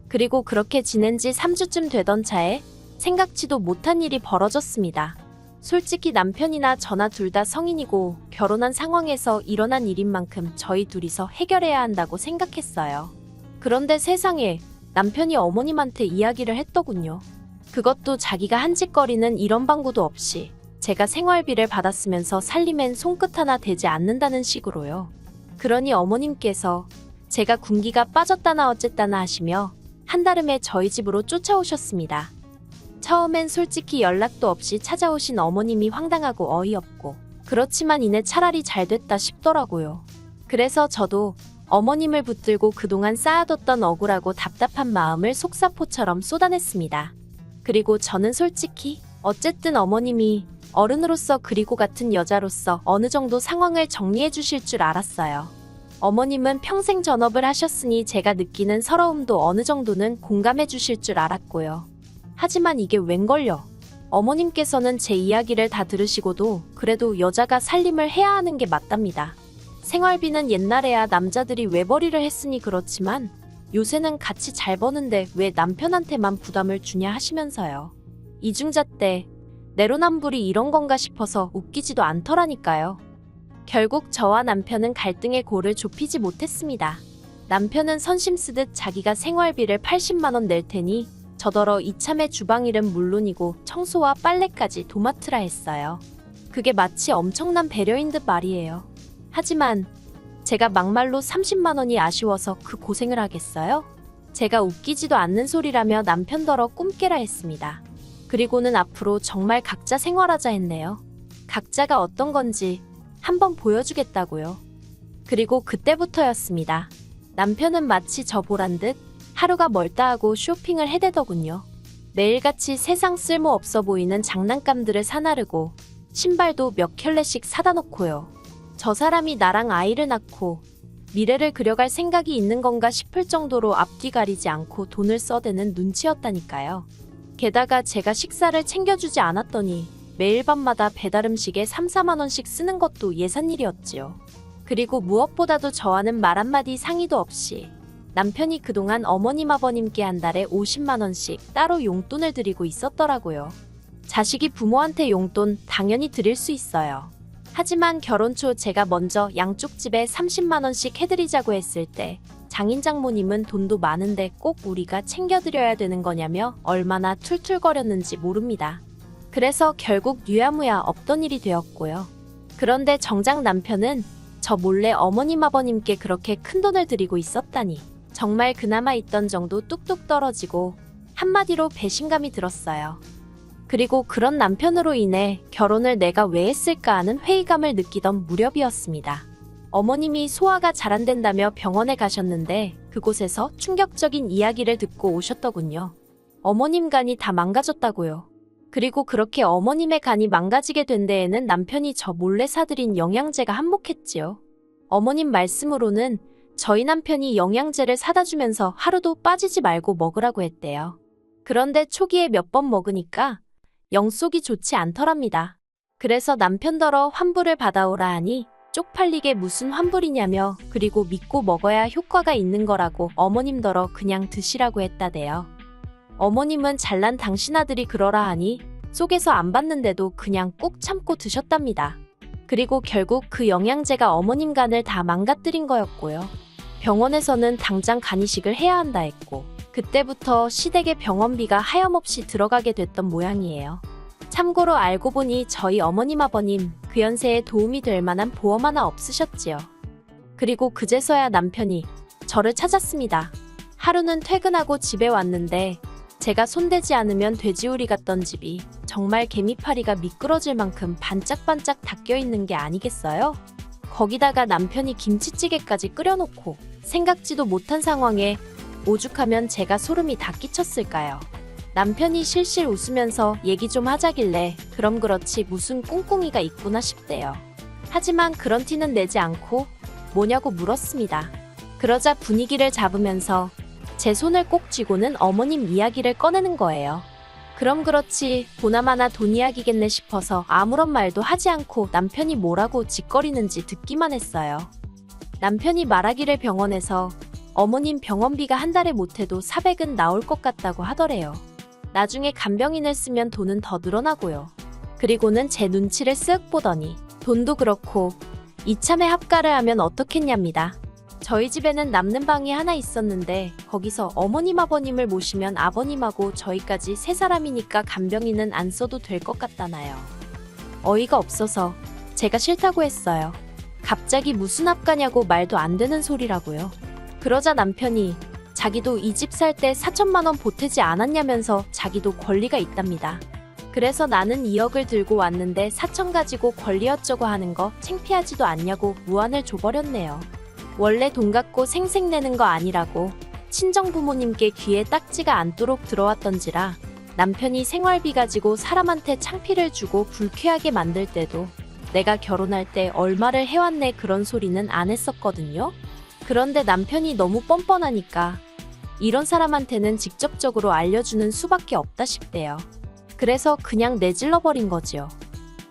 그리고 그렇게 지낸 지 3주쯤 되던 차에 생각지도 못한 일이 벌어졌습니다. 솔직히 남편이나 저나 둘 다 성인이고 결혼한 상황에서 일어난 일인 만큼 저희 둘이서 해결해야 한다고 생각했어요. 그런데 세상에 남편이 어머님한테 이야기를 했더군요. 그것도 자기가 한 짓거리는 이런 방구도 없이 제가 생활비를 받았으면서 살림엔 손끝 하나 대지 않는다는 식으로요. 그러니 어머님께서 제가 군기가 빠졌다나 어쨌다나 하시며 한달음에 저희 집으로 쫓아오셨습니다. 처음엔 솔직히 연락도 없이 찾아오신 어머님이 황당하고 어이없고, 그렇지만 이내 차라리 잘 됐다 싶더라고요. 그래서 저도 어머님을 붙들고 그동안 쌓아뒀던 억울하고 답답한 마음을 속사포처럼 쏟아냈습니다. 그리고 저는 솔직히 어쨌든 어머님이 어른으로서 그리고 같은 여자로서 어느 정도 상황을 정리해 주실 줄 알았어요. 어머님은 평생 전업을 하셨으니 제가 느끼는 서러움도 어느 정도는 공감해 주실 줄 알았고요. 하지만 이게 웬걸요? 어머님께서는 제 이야기를 다 들으시고도 그래도 여자가 살림을 해야 하는 게 맞답니다. 생활비는 옛날에야 남자들이 외벌이를 했으니 그렇지만 요새는 같이 잘 버는데 왜 남편한테만 부담을 주냐 하시면서요. 이중자 때 내로남불이 이런 건가 싶어서 웃기지도 않더라니까요. 결국 저와 남편은 갈등의 골을 좁히지 못했습니다. 남편은 선심 쓰듯 자기가 생활비를 80만 원 낼 테니 저더러 이참에 주방일은 물론이고 청소와 빨래까지 도맡으라 했어요. 그게 마치 엄청난 배려인 듯 말이에요. 하지만 제가 막말로 30만 원이 아쉬워서 그 고생을 하겠어요? 제가 웃기지도 않는 소리라며 남편더러 꿈깨라 했습니다. 그리고는 앞으로 정말 각자 생활하자 했네요. 각자가 어떤 건지 한번 보여주겠다고요. 그리고 그때부터였습니다. 남편은 마치 저 보란 듯 하루가 멀다 하고 쇼핑을 해대더군요. 매일같이 세상 쓸모없어 보이는 장난감들을 사나르고 신발도 몇 켤레씩 사다 놓고요. 저 사람이 나랑 아이를 낳고 미래를 그려갈 생각이 있는 건가 싶을 정도로 앞뒤 가리지 않고 돈을 써대는 눈치였다니까요. 게다가 제가 식사를 챙겨주지 않았더니 매일 밤마다 배달음식에 3, 4만 원씩 쓰는 것도 예산일이었지요. 그리고 무엇보다도 저와는 말 한마디 상의도 없이 남편이 그동안 어머님 아버님께 한 달에 50만 원씩 따로 용돈을 드리고 있었더라고요. 자식이 부모한테 용돈 당연히 드릴 수 있어요. 하지만 결혼 초 제가 먼저 양쪽 집에 30만 원씩 해드리자고 했을 때 장인 장모님은 돈도 많은데 꼭 우리가 챙겨드려야 되는 거냐며 얼마나 툴툴거렸는지 모릅니다. 그래서 결국 유야무야 없던 일이 되었고요. 그런데 정작 남편은 저 몰래 어머님 아버님께 그렇게 큰 돈을 드리고 있었다니 정말 그나마 있던 정도 뚝뚝 떨어지고 한마디로 배신감이 들었어요. 그리고 그런 남편으로 인해 결혼을 내가 왜 했을까 하는 회의감을 느끼던 무렵이었습니다. 어머님이 소화가 잘 안 된다며 병원에 가셨는데 그곳에서 충격적인 이야기를 듣고 오셨더군요. 어머님 간이 다 망가졌다고요. 그리고 그렇게 어머님의 간이 망가지게 된 데에는 남편이 저 몰래 사들인 영양제가 한몫했지요. 어머님 말씀으로는 저희 남편이 영양제를 사다 주면서 하루도 빠지지 말고 먹으라고 했대요. 그런데 초기에 몇 번 먹으니까 영 속이 좋지 않더랍니다. 그래서 남편더러 환불을 받아오라 하니 쪽팔리게 무슨 환불이냐며 그리고 믿고 먹어야 효과가 있는 거라고 어머님더러 그냥 드시라고 했다대요. 어머님은 잘난 당신 아들이 그러라 하니 속에서 안 받는데도 그냥 꼭 참고 드셨답니다. 그리고 결국 그 영양제가 어머님 간을 다 망가뜨린 거였고요. 병원에서는 당장 간 이식을 해야 한다 했고 그때부터 시댁의 병원비가 하염없이 들어가게 됐던 모양이에요. 참고로 알고 보니 저희 어머님 아버님 그 연세에 도움이 될 만한 보험 하나 없으셨지요. 그리고 그제서야 남편이 저를 찾았습니다. 하루는 퇴근하고 집에 왔는데 제가 손대지 않으면 돼지우리 같던 집이 정말 개미파리가 미끄러질 만큼 반짝반짝 닦여있는 게 아니겠어요? 거기다가 남편이 김치찌개까지 끓여놓고 생각지도 못한 상황에 오죽하면 제가 소름이 다 끼쳤을까요? 남편이 실실 웃으면서 얘기 좀 하자길래 그럼 그렇지 무슨 꿍꿍이가 있구나 싶대요. 하지만 그런 티는 내지 않고 뭐냐고 물었습니다. 그러자 분위기를 잡으면서 제 손을 꼭 쥐고는 어머님 이야기를 꺼내는 거예요. 그럼 그렇지 보나마나 돈 이야기겠네 싶어서 아무런 말도 하지 않고 남편이 뭐라고 짓거리는지 듣기만 했어요. 남편이 말하기를 병원에서 어머님 병원비가 한 달에 못해도 400은 나올 것 같다고 하더래요. 나중에 간병인을 쓰면 돈은 더 늘어나고요. 그리고는 제 눈치를 쓱 보더니 돈도 그렇고 이참에 합가를 하면 어떻겠냐입니다. 저희 집에는 남는 방이 하나 있었는데 거기서 어머님 아버님을 모시면 아버님하고 저희까지 세 사람이니까 간병인은 안 써도 될 것 같다나요. 어이가 없어서 제가 싫다고 했어요. 갑자기 무슨 합가냐고 말도 안 되는 소리라고요. 그러자 남편이 자기도 이 집 살 때 4천만 원 보태지 않았냐면서 자기도 권리가 있답니다. 그래서 나는 2억을 들고 왔는데 4천 가지고 권리 어쩌고 하는 거 창피하지도 않냐고 무안을 줘버렸네요. 원래 돈 갖고 생색 내는 거 아니라고 친정 부모님께 귀에 딱지가 않도록 들어왔던지라 남편이 생활비 가지고 사람한테 창피를 주고 불쾌하게 만들 때도 내가 결혼할 때 얼마를 해왔네 그런 소리는 안 했었거든요. 그런데 남편이 너무 뻔뻔하니까 이런 사람한테는 직접적으로 알려주는 수밖에 없다 싶대요. 그래서 그냥 내질러버린 거지요.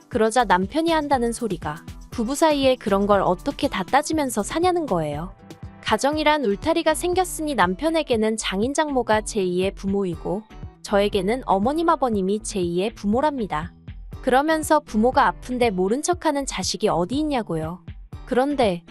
그러자 남편이 한다는 소리가 부부 사이에 그런 걸 어떻게 다 따지면서 사냐는 거예요. 가정이란 울타리가 생겼으니 남편에게는 장인 장모가 제2의 부모이고 저에게는 어머님 아버님이 제2의 부모랍니다. 그러면서 부모가 아픈데 모른 척하는 자식이 어디 있냐고요. 그런데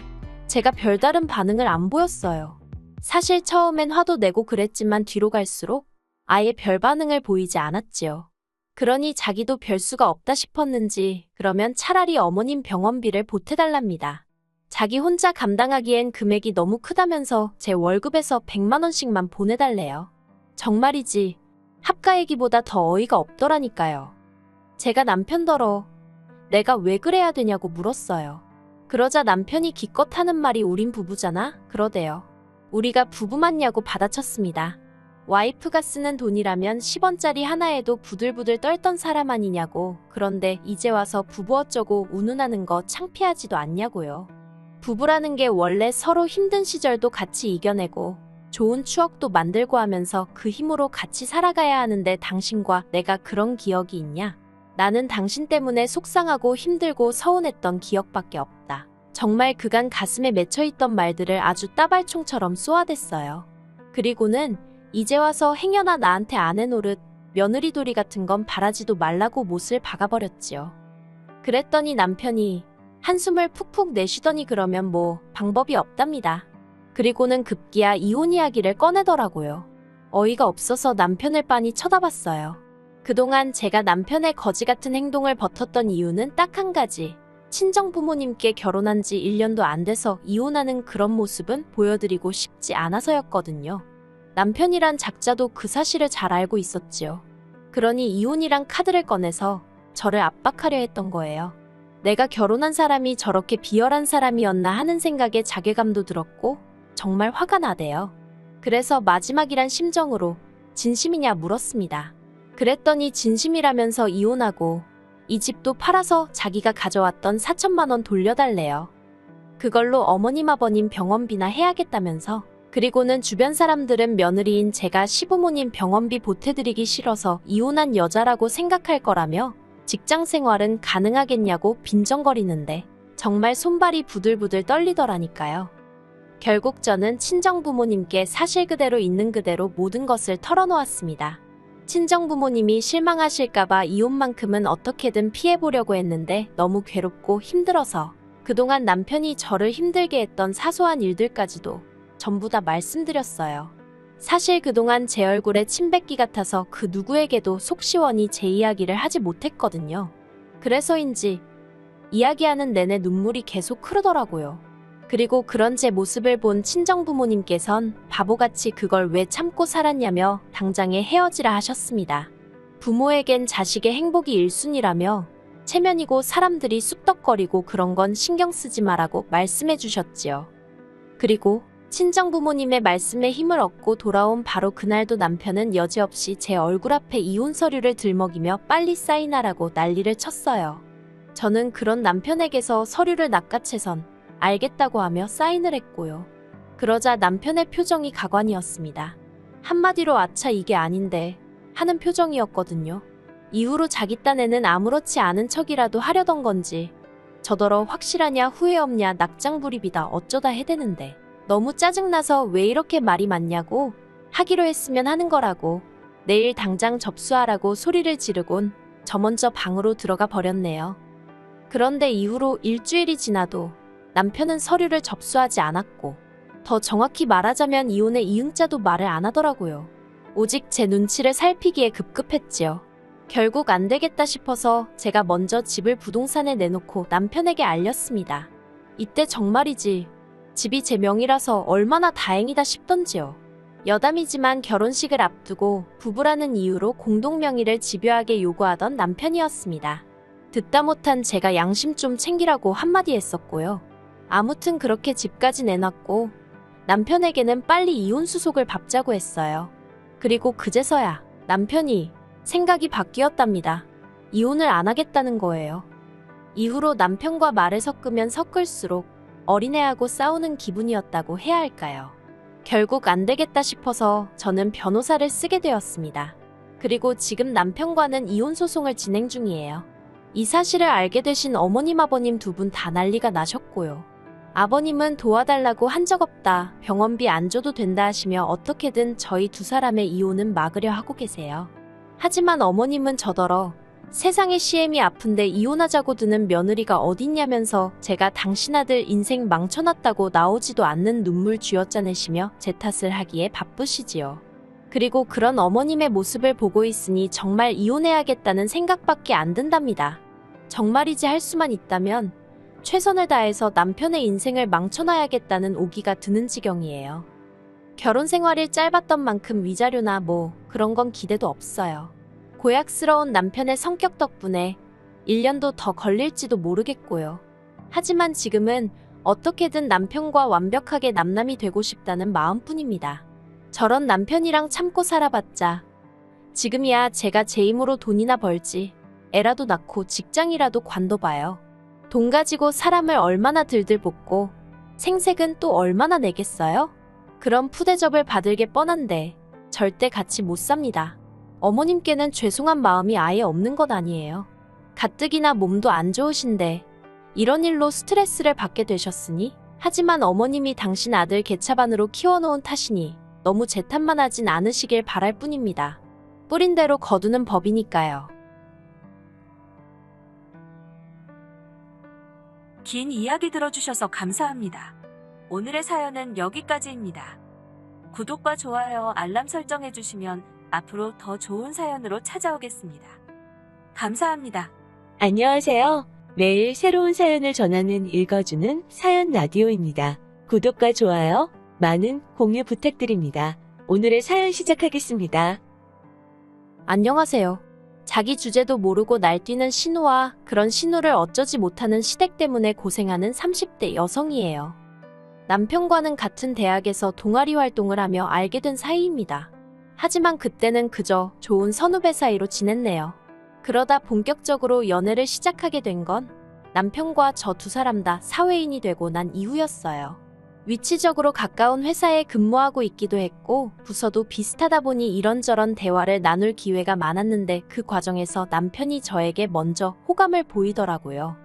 제가 별다른 반응을 안 보였어요. 사실 처음엔 화도 내고 그랬지만 뒤로 갈수록 아예 별 반응을 보이지 않았지요. 그러니 자기도 별 수가 없다 싶었는지 그러면 차라리 어머님 병원비를 보태달랍니다. 자기 혼자 감당하기엔 금액이 너무 크다면서 제 월급에서 100만 원씩만 보내달래요. 정말이지 합가액이보다 더 어이가 없더라니까요. 제가 남편더러 내가 왜 그래야 되냐고 물었어요. 그러자 남편이 기껏 하는 말이 우린 부부잖아? 그러대요. 우리가 부부 맞냐고 받아쳤습니다. 와이프가 쓰는 돈이라면 10원짜리 하나에도 부들부들 떨던 사람 아니냐고. 그런데 이제 와서 부부 어쩌고 운운하는 거 창피하지도 않냐고요. 부부라는 게 원래 서로 힘든 시절도 같이 이겨내고 좋은 추억도 만들고 하면서 그 힘으로 같이 살아가야 하는데 당신과 내가 그런 기억이 있냐? 나는 당신 때문에 속상하고 힘들고 서운했던 기억밖에 없다. 정말 그간 가슴에 맺혀있던 말들을 아주 따발총처럼 쏘아댔어요. 그리고는 이제 와서 행여나 나한테 안 해노릇 며느리돌이 같은 건 바라지도 말라고 못을 박아버렸지요. 그랬더니 남편이 한숨을 푹푹 내쉬더니 그러면 뭐 방법이 없답니다. 그리고는 급기야 이혼 이야기를 꺼내더라고요. 어이가 없어서 남편을 빤히 쳐다봤어요. 그동안 제가 남편의 거지 같은 행동을 버텼던 이유는 딱 한 가지. 친정 부모님께 결혼한 지 1년도 안 돼서 이혼하는 그런 모습은 보여드리고 싶지 않아서였거든요. 남편이란 작자도 그 사실을 잘 알고 있었지요. 그러니 이혼이란 카드를 꺼내서 저를 압박하려 했던 거예요. 내가 결혼한 사람이 저렇게 비열한 사람이었나 하는 생각에 자괴감도 들었고 정말 화가 나대요. 그래서 마지막이란 심정으로 진심이냐 물었습니다. 그랬더니 진심이라면서 이혼하고 이 집도 팔아서 자기가 가져왔던 4천만 원 돌려달래요. 그걸로 어머님 아버님 병원비나 해야겠다면서. 그리고는 주변 사람들은 며느리인 제가 시부모님 병원비 보태드리기 싫어서 이혼한 여자라고 생각할 거라며 직장 생활은 가능하겠냐고 빈정거리는데 정말 손발이 부들부들 떨리더라니까요. 결국 저는 친정 부모님께 사실 그대로 있는 그대로 모든 것을 털어놓았습니다. 친정 부모님이 실망하실까봐 이혼만큼은 어떻게든 피해보려고 했는데 너무 괴롭고 힘들어서 그동안 남편이 저를 힘들게 했던 사소한 일들까지도 전부 다 말씀드렸어요. 사실 그동안 제 얼굴에 침 뱉기 같아서 그 누구에게도 속 시원히 제 이야기를 하지 못했거든요. 그래서인지 이야기하는 내내 눈물이 계속 흐르더라고요. 그리고 그런 제 모습을 본 친정 부모님께선 바보같이 그걸 왜 참고 살았냐며 당장에 헤어지라 하셨습니다. 부모에겐 자식의 행복이 1순위라며 체면이고 사람들이 쑥덕거리고 그런 건 신경 쓰지 마라고 말씀해 주셨지요. 그리고 친정 부모님의 말씀에 힘을 얻고 돌아온 바로 그날도 남편은 여지없이 제 얼굴 앞에 이혼 서류를 들먹이며 빨리 사인하라고 난리를 쳤어요. 저는 그런 남편에게서 서류를 낚아채선 알겠다고 하며 사인을 했고요. 그러자 남편의 표정이 가관이었습니다. 한마디로 아차 이게 아닌데 하는 표정이었거든요. 이후로 자기 딴에는 아무렇지 않은 척이라도 하려던 건지 저더러 확실하냐 후회 없냐 낙장불입이다 어쩌다 해대는데 너무 짜증나서 왜 이렇게 말이 많냐고 하기로 했으면 하는 거라고 내일 당장 접수하라고 소리를 지르곤 저 먼저 방으로 들어가 버렸네요. 그런데 이후로 일주일이 지나도 남편은 서류를 접수하지 않았고 더 정확히 말하자면 이혼의 이응자도 말을 안 하더라고요. 오직 제 눈치를 살피기에 급급했지요. 결국 안 되겠다 싶어서 제가 먼저 집을 부동산에 내놓고 남편에게 알렸습니다. 이때 정말이지 집이 제 명이라서 얼마나 다행이다 싶던지요. 여담이지만 결혼식을 앞두고 부부라는 이유로 공동명의를 집요하게 요구하던 남편이었습니다. 듣다 못한 제가 양심 좀 챙기라고 한마디 했었고요. 아무튼 그렇게 집까지 내놨고 남편에게는 빨리 이혼 수속을 밟자고 했어요. 그리고 그제서야 남편이 생각이 바뀌었답니다. 이혼을 안 하겠다는 거예요. 이후로 남편과 말을 섞으면 섞을수록 어린애하고 싸우는 기분이었다고 해야 할까요? 결국 안 되겠다 싶어서 저는 변호사를 쓰게 되었습니다. 그리고 지금 남편과는 이혼 소송을 진행 중이에요. 이 사실을 알게 되신 어머님 아버님 두 분 다 난리가 나셨고요. 아버님은 도와달라고 한 적 없다, 병원비 안 줘도 된다 하시며 어떻게든 저희 두 사람의 이혼은 막으려 하고 계세요. 하지만 어머님은 저더러 세상에 시엠이 아픈데 이혼하자고 드는 며느리가 어딨냐면서 제가 당신 아들 인생 망쳐놨다고 나오지도 않는 눈물 쥐어짜내시며 제 탓을 하기에 바쁘시지요. 그리고 그런 어머님의 모습을 보고 있으니 정말 이혼해야겠다는 생각밖에 안 든답니다. 정말이지 할 수만 있다면 최선을 다해서 남편의 인생을 망쳐놔야겠다는 오기가 드는 지경이에요. 결혼 생활이 짧았던 만큼 위자료나 뭐 그런 건 기대도 없어요. 고약스러운 남편의 성격 덕분에 1년도 더 걸릴지도 모르겠고요. 하지만 지금은 어떻게든 남편과 완벽하게 남남이 되고 싶다는 마음뿐입니다. 저런 남편이랑 참고 살아봤자 지금이야 제가 제 힘으로 돈이나 벌지, 애라도 낳고 직장이라도 관둬봐요. 돈 가지고 사람을 얼마나 들들 볶고 생색은 또 얼마나 내겠어요? 그런 푸대접을 받을 게 뻔한데 절대 같이 못 삽니다. 어머님께는 죄송한 마음이 아예 없는 것 아니에요. 가뜩이나 몸도 안 좋으신데 이런 일로 스트레스를 받게 되셨으니. 하지만 어머님이 당신 아들 개차반으로 키워놓은 탓이니 너무 제 탓만 하진 않으시길 바랄 뿐입니다. 뿌린 대로 거두는 법이니까요. 긴 이야기 들어주셔서 감사합니다. 오늘의 사연은 여기까지입니다. 구독과 좋아요, 알람 설정해주시면 앞으로 더 좋은 사연으로 찾아오겠습니다. 감사합니다. 안녕하세요. 매일 새로운 사연을 전하는 읽어주는 사연 라디오입니다. 구독과 좋아요, 많은 공유 부탁드립니다. 오늘의 사연 시작하겠습니다. 안녕하세요. 자기 주제도 모르고 날뛰는 신우와 그런 신우를 어쩌지 못하는 시댁 때문에 고생하는 30대 여성이에요. 남편과는 같은 대학에서 동아리 활동을 하며 알게 된 사이입니다. 하지만 그때는 그저 좋은 선후배 사이로 지냈네요. 그러다 본격적으로 연애를 시작하게 된 건 남편과 저 두 사람 다 사회인이 되고 난 이후였어요. 위치적으로 가까운 회사에 근무하고 있기도 했고 부서도 비슷하다 보니 이런저런 대화를 나눌 기회가 많았는데 그 과정에서 남편이 저에게 먼저 호감을 보이더라고요.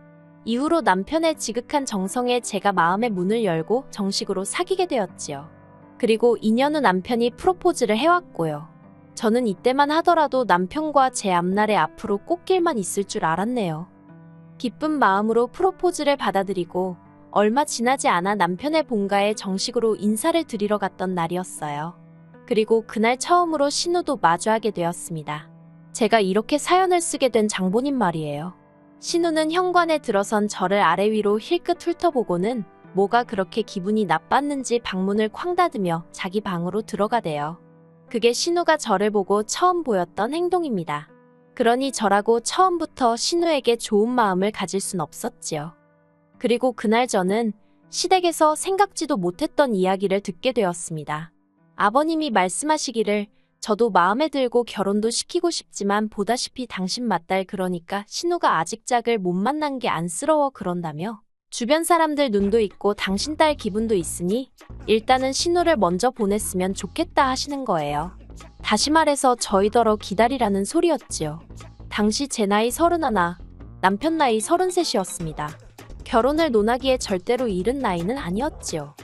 이후로 남편의 지극한 정성에 제가 마음의 문을 열고 정식으로 사귀게 되었지요. 그리고 2년 후 남편이 프로포즈를 해왔고요. 저는 이때만 하더라도 남편과 제 앞날에 앞으로 꽃길만 있을 줄 알았네요. 기쁜 마음으로 프로포즈를 받아들이고 얼마 지나지 않아 남편의 본가에 정식으로 인사를 드리러 갔던 날이었어요. 그리고 그날 처음으로 신우도 마주하게 되었습니다. 제가 이렇게 사연을 쓰게 된 장본인 말이에요. 신우는 현관에 들어선 저를 아래 위로 힐끗 훑어보고는 뭐가 그렇게 기분이 나빴는지 방문을 쾅 닫으며 자기 방으로 들어가대요. 그게 신우가 저를 보고 처음 보였던 행동입니다. 그러니 저라고 처음부터 신우에게 좋은 마음을 가질 순 없었지요. 그리고 그날 저는 시댁에서 생각지도 못했던 이야기를 듣게 되었습니다. 아버님이 말씀하시기를 저도 마음에 들고 결혼도 시키고 싶지만 보다시피 당신 맏딸 그러니까 신우가 아직 짝을 못 만난 게 안쓰러워 그런다며 주변 사람들 눈도 있고 당신 딸 기분도 있으니 일단은 신우를 먼저 보냈으면 좋겠다 하시는 거예요. 다시 말해서 저희더러 기다리라는 소리였지요. 당시 제 나이 31, 남편 나이 33이었습니다. 결혼을 논하기에 절대로 이른 나이는 아니었지요.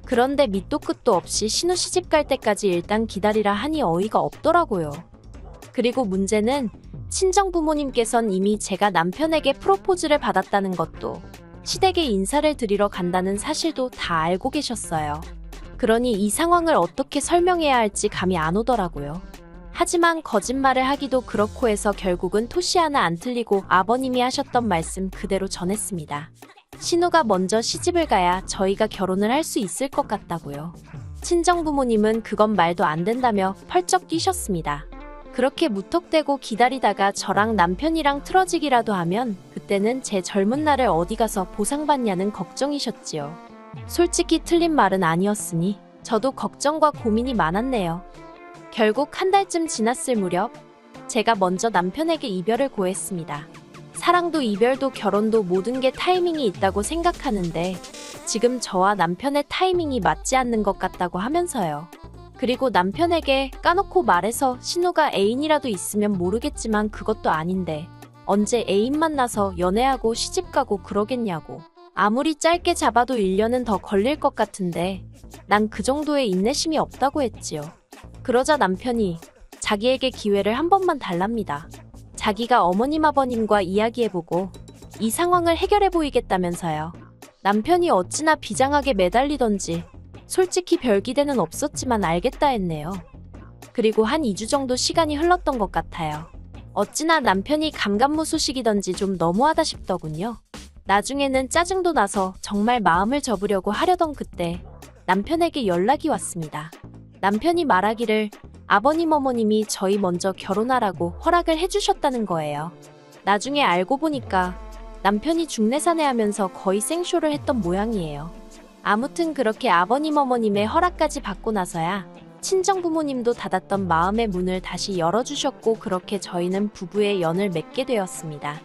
그런데 밑도 끝도 없이 신우 시집 갈 때까지 일단 기다리라 하니 어이가 없더라고요. 그리고 문제는 친정 부모님께선 이미 제가 남편에게 프로포즈를 받았다는 것도 시댁에 인사를 드리러 간다는 사실도 다 알고 계셨어요. 그러니 이 상황을 어떻게 설명해야 할지 감이 안 오더라고요. 하지만 거짓말을 하기도 그렇고 해서 결국은 토시 하나 안 틀리고 아버님이 하셨던 말씀 그대로 전했습니다. 신우가 먼저 시집을 가야 저희가 결혼을 할 수 있을 것 같다고요. 친정부모님은 그건 말도 안 된다며 펄쩍 뛰셨습니다. 그렇게 무턱대고 기다리다가 저랑 남편이랑 틀어지기라도 하면 그때는 제 젊은 날을 어디 가서 보상받냐는 걱정이셨지요. 솔직히 틀린 말은 아니었으니 저도 걱정과 고민이 많았네요. 결국 한 달쯤 지났을 무렵 제가 먼저 남편에게 이별을 고했습니다. 사랑도 이별도 결혼도 모든 게 타이밍이 있다고 생각하는데 지금 저와 남편의 타이밍이 맞지 않는 것 같다고 하면서요. 그리고 남편에게 까놓고 말해서 신우가 애인이라도 있으면 모르겠지만 그것도 아닌데 언제 애인 만나서 연애하고 시집가고 그러겠냐고. 아무리 짧게 잡아도 1년은 더 걸릴 것 같은데 난 그 정도의 인내심이 없다고 했지요. 그러자 남편이 자기에게 기회를 한 번만 달랍니다. 자기가 어머님 아버님과 이야기해보고 이 상황을 해결해 보이겠다면서요. 남편이 어찌나 비장하게 매달리던지 솔직히 별 기대는 없었지만 알겠다 했네요. 그리고 한 2주 정도 시간이 흘렀던 것 같아요. 어찌나 남편이 감감무소식이던지 좀 너무하다 싶더군요. 나중에는 짜증도 나서 정말 마음을 접으려고 하려던 그때 남편에게 연락이 왔습니다. 남편이 말하기를 아버님 어머님이 저희 먼저 결혼하라고 허락을 해주셨다는 거예요. 나중에 알고 보니까 남편이 중내사내하면서 거의 생쇼를 했던 모양이에요. 아무튼 그렇게 아버님 어머님의 허락까지 받고 나서야 친정부모님도 닫았던 마음의 문을 다시 열어주셨고 그렇게 저희는 부부의 연을 맺게 되었습니다.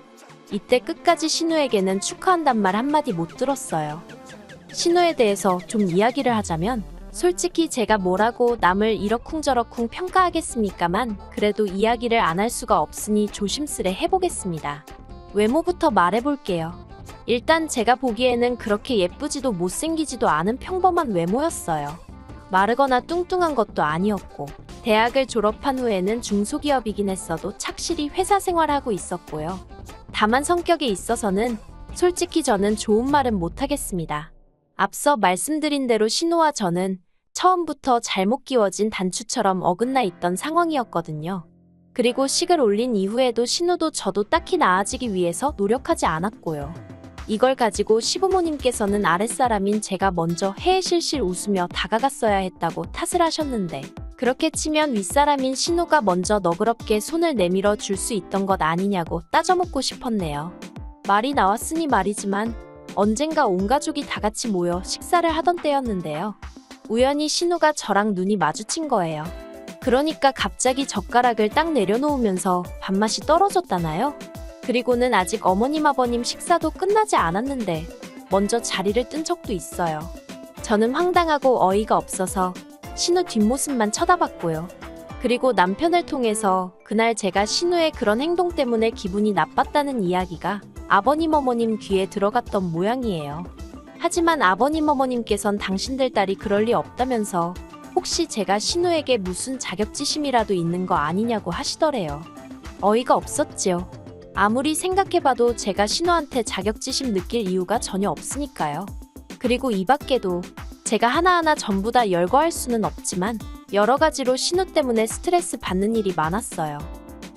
이때 끝까지 신우에게는 축하한단 말 한마디 못 들었어요. 신우에 대해서 좀 이야기를 하자면 솔직히 제가 뭐라고 남을 이러쿵저러쿵 평가하겠습니까만 그래도 이야기를 안 할 수가 없으니 조심스레 해보겠습니다. 외모부터 말해볼게요. 일단 제가 보기에는 그렇게 예쁘지도 못생기지도 않은 평범한 외모였어요. 마르거나 뚱뚱한 것도 아니었고 대학을 졸업한 후에는 중소기업이긴 했어도 착실히 회사 생활하고 있었고요. 다만 성격에 있어서는 솔직히 저는 좋은 말은 못하겠습니다. 앞서 말씀드린 대로 신우와 저는 처음부터 잘못 끼워진 단추처럼 어긋나 있던 상황이었거든요. 그리고 식을 올린 이후에도 신우도 저도 딱히 나아지기 위해서 노력하지 않았고요. 이걸 가지고 시부모님께서는 아랫사람인 제가 먼저 해해실실 웃으며 다가갔어야 했다고 탓을 하셨는데 그렇게 치면 윗사람인 신우가 먼저 너그럽게 손을 내밀어 줄 수 있던 것 아니냐고 따져먹고 싶었네요. 말이 나왔으니 말이지만 언젠가 온 가족이 다 같이 모여 식사를 하던 때였는데요. 우연히 신우가 저랑 눈이 마주친 거예요. 그러니까 갑자기 젓가락을 딱 내려놓으면서 밥맛이 떨어졌다나요? 그리고는 아직 어머님 아버님 식사도 끝나지 않았는데 먼저 자리를 뜬 적도 있어요. 저는 황당하고 어이가 없어서 신우 뒷모습만 쳐다봤고요. 그리고 남편을 통해서 그날 제가 신우의 그런 행동 때문에 기분이 나빴다는 이야기가 아버님 어머님 귀에 들어갔던 모양이에요. 하지만 아버님 어머님께선 당신들 딸이 그럴 리 없다면서 혹시 제가 신우에게 무슨 자격지심이라도 있는 거 아니냐고 하시더래요. 어이가 없었지요. 아무리 생각해봐도 제가 신우한테 자격지심 느낄 이유가 전혀 없으니까요. 그리고 이 밖에도 제가 하나하나 전부 다 열거할 수는 없지만 여러 가지로 신우 때문에 스트레스 받는 일이 많았어요.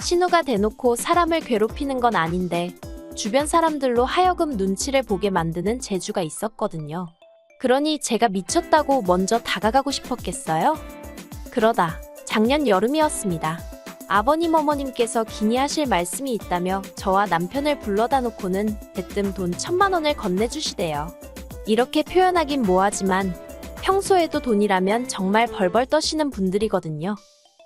신우가 대놓고 사람을 괴롭히는 건 아닌데 주변 사람들로 하여금 눈치를 보게 만드는 재주가 있었거든요. 그러니 제가 미쳤다고 먼저 다가가고 싶었겠어요? 그러다 작년 여름이었습니다. 아버님 어머님께서 기니 하실 말씀이 있다며 저와 남편을 불러다 놓고는 대뜸 돈 1,000만 원을 건네주시대요. 이렇게 표현하긴 뭐하지만 평소에도 돈이라면 정말 벌벌 떠시는 분들이거든요.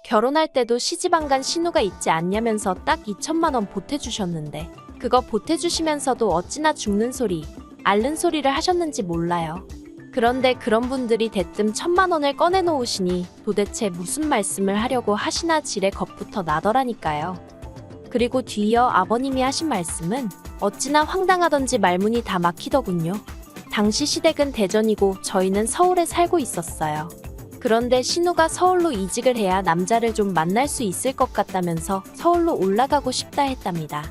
결혼할 때도 시집안간 신우가 있지 않냐면서 딱 2,000만 원 보태주셨는데 그거 보태주시면서도 어찌나 죽는 소리, 앓는 소리를 하셨는지 몰라요. 그런데 그런 분들이 대뜸 1,000만 원을 꺼내놓으시니 도대체 무슨 말씀을 하려고 하시나 지레 겁부터 나더라니까요. 그리고 뒤이어 아버님이 하신 말씀은 어찌나 황당하던지 말문이 다 막히더군요. 당시 시댁은 대전이고 저희는 서울에 살고 있었어요. 그런데 신우가 서울로 이직을 해야 남자를 좀 만날 수 있을 것 같다면서 서울로 올라가고 싶다 했답니다.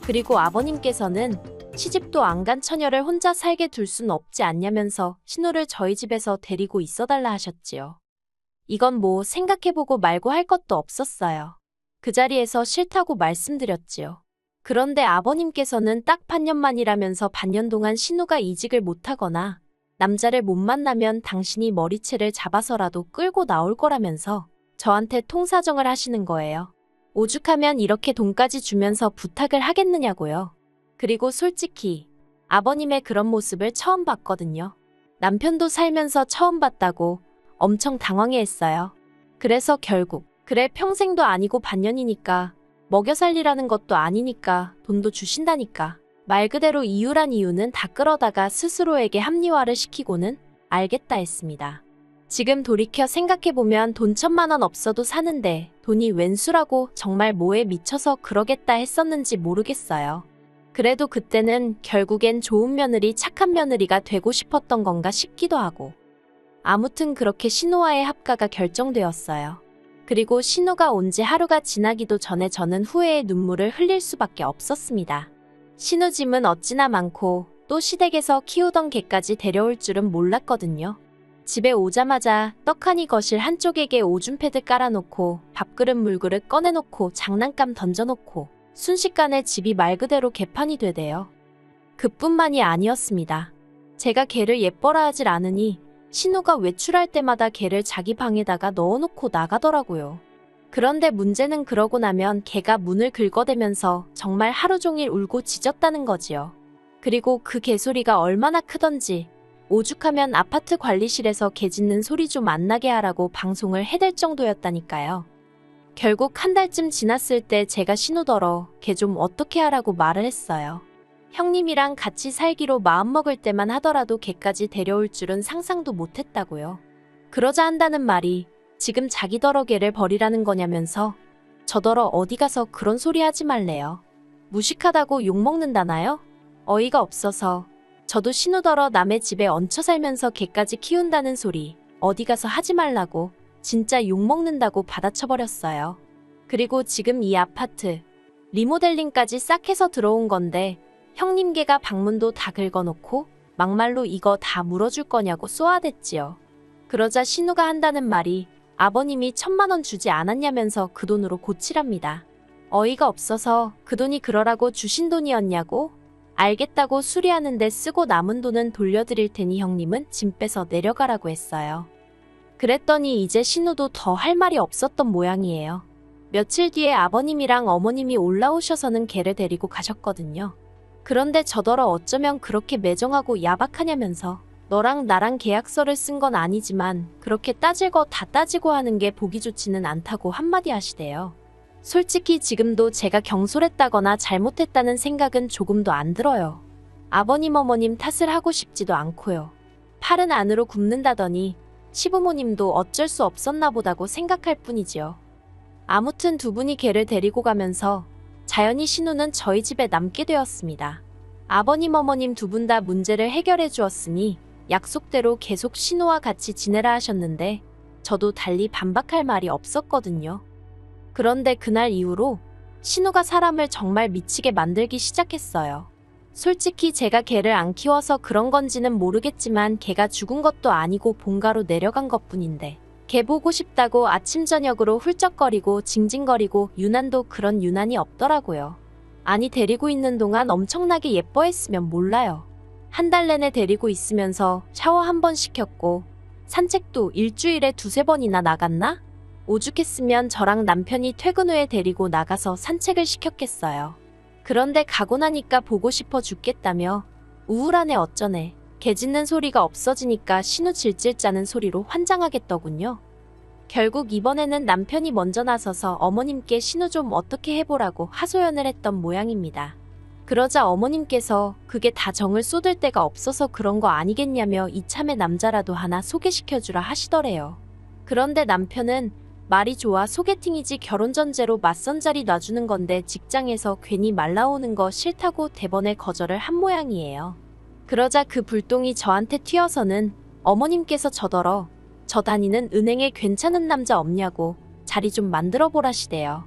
그리고 아버님께서는 시집도 안 간 처녀를 혼자 살게 둘 순 없지 않냐면서 신우를 저희 집에서 데리고 있어달라 하셨지요. 이건 뭐 생각해보고 말고 할 것도 없었어요. 그 자리에서 싫다고 말씀드렸지요. 그런데 아버님께서는 딱 반년만이라면서 반년 동안 신우가 이직을 못하거나 남자를 못 만나면 당신이 머리채를 잡아서라도 끌고 나올 거라면서 저한테 통사정을 하시는 거예요. 오죽하면 이렇게 돈까지 주면서 부탁을 하겠느냐고요. 그리고 솔직히 아버님의 그런 모습을 처음 봤거든요. 남편도 살면서 처음 봤다고 엄청 당황해했어요. 그래서 결국 그래 평생도 아니고 반년이니까 먹여 살리라는 것도 아니니까 돈도 주신다니까. 말 그대로 이유란 이유는 다 끌어다가 스스로에게 합리화를 시키고는 알겠다 했습니다. 지금 돌이켜 생각해보면 돈 1,000만 원 없어도 사는데 돈이 웬수라고 정말 뭐에 미쳐서 그러겠다 했었는지 모르겠어요. 그래도 그때는 결국엔 좋은 며느리, 착한 며느리가 되고 싶었던 건가 싶기도 하고. 아무튼 그렇게 신우와의 합가가 결정되었어요. 그리고 신우가 온 지 하루가 지나기도 전에 저는 후회의 눈물을 흘릴 수밖에 없었습니다. 신우 짐은 어찌나 많고 또 시댁에서 키우던 개까지 데려올 줄은 몰랐거든요. 집에 오자마자 떡하니 거실 한쪽에게 오줌 패드 깔아놓고 밥그릇 물그릇 꺼내놓고 장난감 던져놓고 순식간에 집이 말 그대로 개판이 되대요. 그뿐만이 아니었습니다. 제가 개를 예뻐라 하질 않으니 신우가 외출할 때마다 개를 자기 방에다가 넣어놓고 나가더라고요. 그런데 문제는 그러고 나면 개가 문을 긁어대면서 정말 하루 종일 울고 짖었다는 거지요. 그리고 그 개소리가 얼마나 크던지 오죽하면 아파트 관리실에서 개 짖는 소리 좀 안 나게 하라고 방송을 해댈 정도였다니까요. 결국 한 달쯤 지났을 때 제가 신우더러 개 좀 어떻게 하라고 말을 했어요. 형님이랑 같이 살기로 마음먹을 때만 하더라도 개까지 데려올 줄은 상상도 못했다고요. 그러자 한다는 말이 지금 자기더러 개를 버리라는 거냐면서 저더러 어디 가서 그런 소리 하지 말래요. 무식하다고 욕먹는다나요? 어이가 없어서 저도 신우더러 남의 집에 얹혀 살면서 개까지 키운다는 소리 어디 가서 하지 말라고 진짜 욕먹는다고 받아쳐버렸어요. 그리고 지금 이 아파트 리모델링까지 싹 해서 들어온 건데 형님 개가 방문도 다 긁어놓고 막말로 이거 다 물어줄 거냐고 쏘아댔지요. 그러자 신우가 한다는 말이 아버님이 1,000만 원 주지 않았냐면서 그 돈으로 고치랍니다. 어이가 없어서 그 돈이 그러라고 주신 돈이었냐고? 알겠다고 수리하는데 쓰고 남은 돈은 돌려드릴 테니 형님은 짐 빼서 내려가라고 했어요. 그랬더니 이제 신우도 더 할 말이 없었던 모양이에요. 며칠 뒤에 아버님이랑 어머님이 올라오셔서는 개를 데리고 가셨거든요. 그런데 저더러 어쩌면 그렇게 매정하고 야박하냐면서 너랑 나랑 계약서를 쓴 건 아니지만 그렇게 따질 거 다 따지고 하는 게 보기 좋지는 않다고 한마디 하시대요. 솔직히 지금도 제가 경솔했다거나 잘못했다는 생각은 조금도 안 들어요. 아버님 어머님 탓을 하고 싶지도 않고요. 팔은 안으로 굽는다더니 시부모님도 어쩔 수 없었나 보다고 생각할 뿐이지요. 아무튼 두 분이 개를 데리고 가면서 자연히 신우는 저희 집에 남게 되었습니다. 아버님 어머님 두 분 다 문제를 해결해 주었으니 약속대로 계속 신우와 같이 지내라 하셨는데 저도 달리 반박할 말이 없었거든요. 그런데 그날 이후로 신우가 사람을 정말 미치게 만들기 시작했어요. 솔직히 제가 개를 안 키워서 그런 건지는 모르겠지만 개가 죽은 것도 아니고 본가로 내려간 것뿐인데 개 보고 싶다고 아침 저녁으로 훌쩍거리고 징징거리고 유난도 그런 유난이 없더라고요. 아니 데리고 있는 동안 엄청나게 예뻐했으면 몰라요. 한 달 내내 데리고 있으면서 샤워 한 번 시켰고 산책도 일주일에 2~3번이나 나갔나? 오죽했으면 저랑 남편이 퇴근 후에 데리고 나가서 산책을 시켰겠어요. 그런데 가고 나니까 보고 싶어 죽겠다며 우울하네 어쩌네. 개 짖는 소리가 없어지니까 신우 질질 짜는 소리로 환장하겠더군요. 결국 이번에는 남편이 먼저 나서서 어머님께 신우 좀 어떻게 해보라고 하소연을 했던 모양입니다. 그러자 어머님께서 그게 다 정을 쏟을 데가 없어서 그런 거 아니겠냐며 이참에 남자라도 하나 소개시켜주라 하시더래요. 그런데 남편은 말이 좋아 소개팅이지 결혼 전제로 맞선 자리 놔주는 건데 직장에서 괜히 말 나오는 거 싫다고 대번에 거절을 한 모양이에요. 그러자 그 불똥이 저한테 튀어서는 어머님께서 저더러 저 다니는 은행에 괜찮은 남자 없냐고 자리 좀 만들어 보라시대요.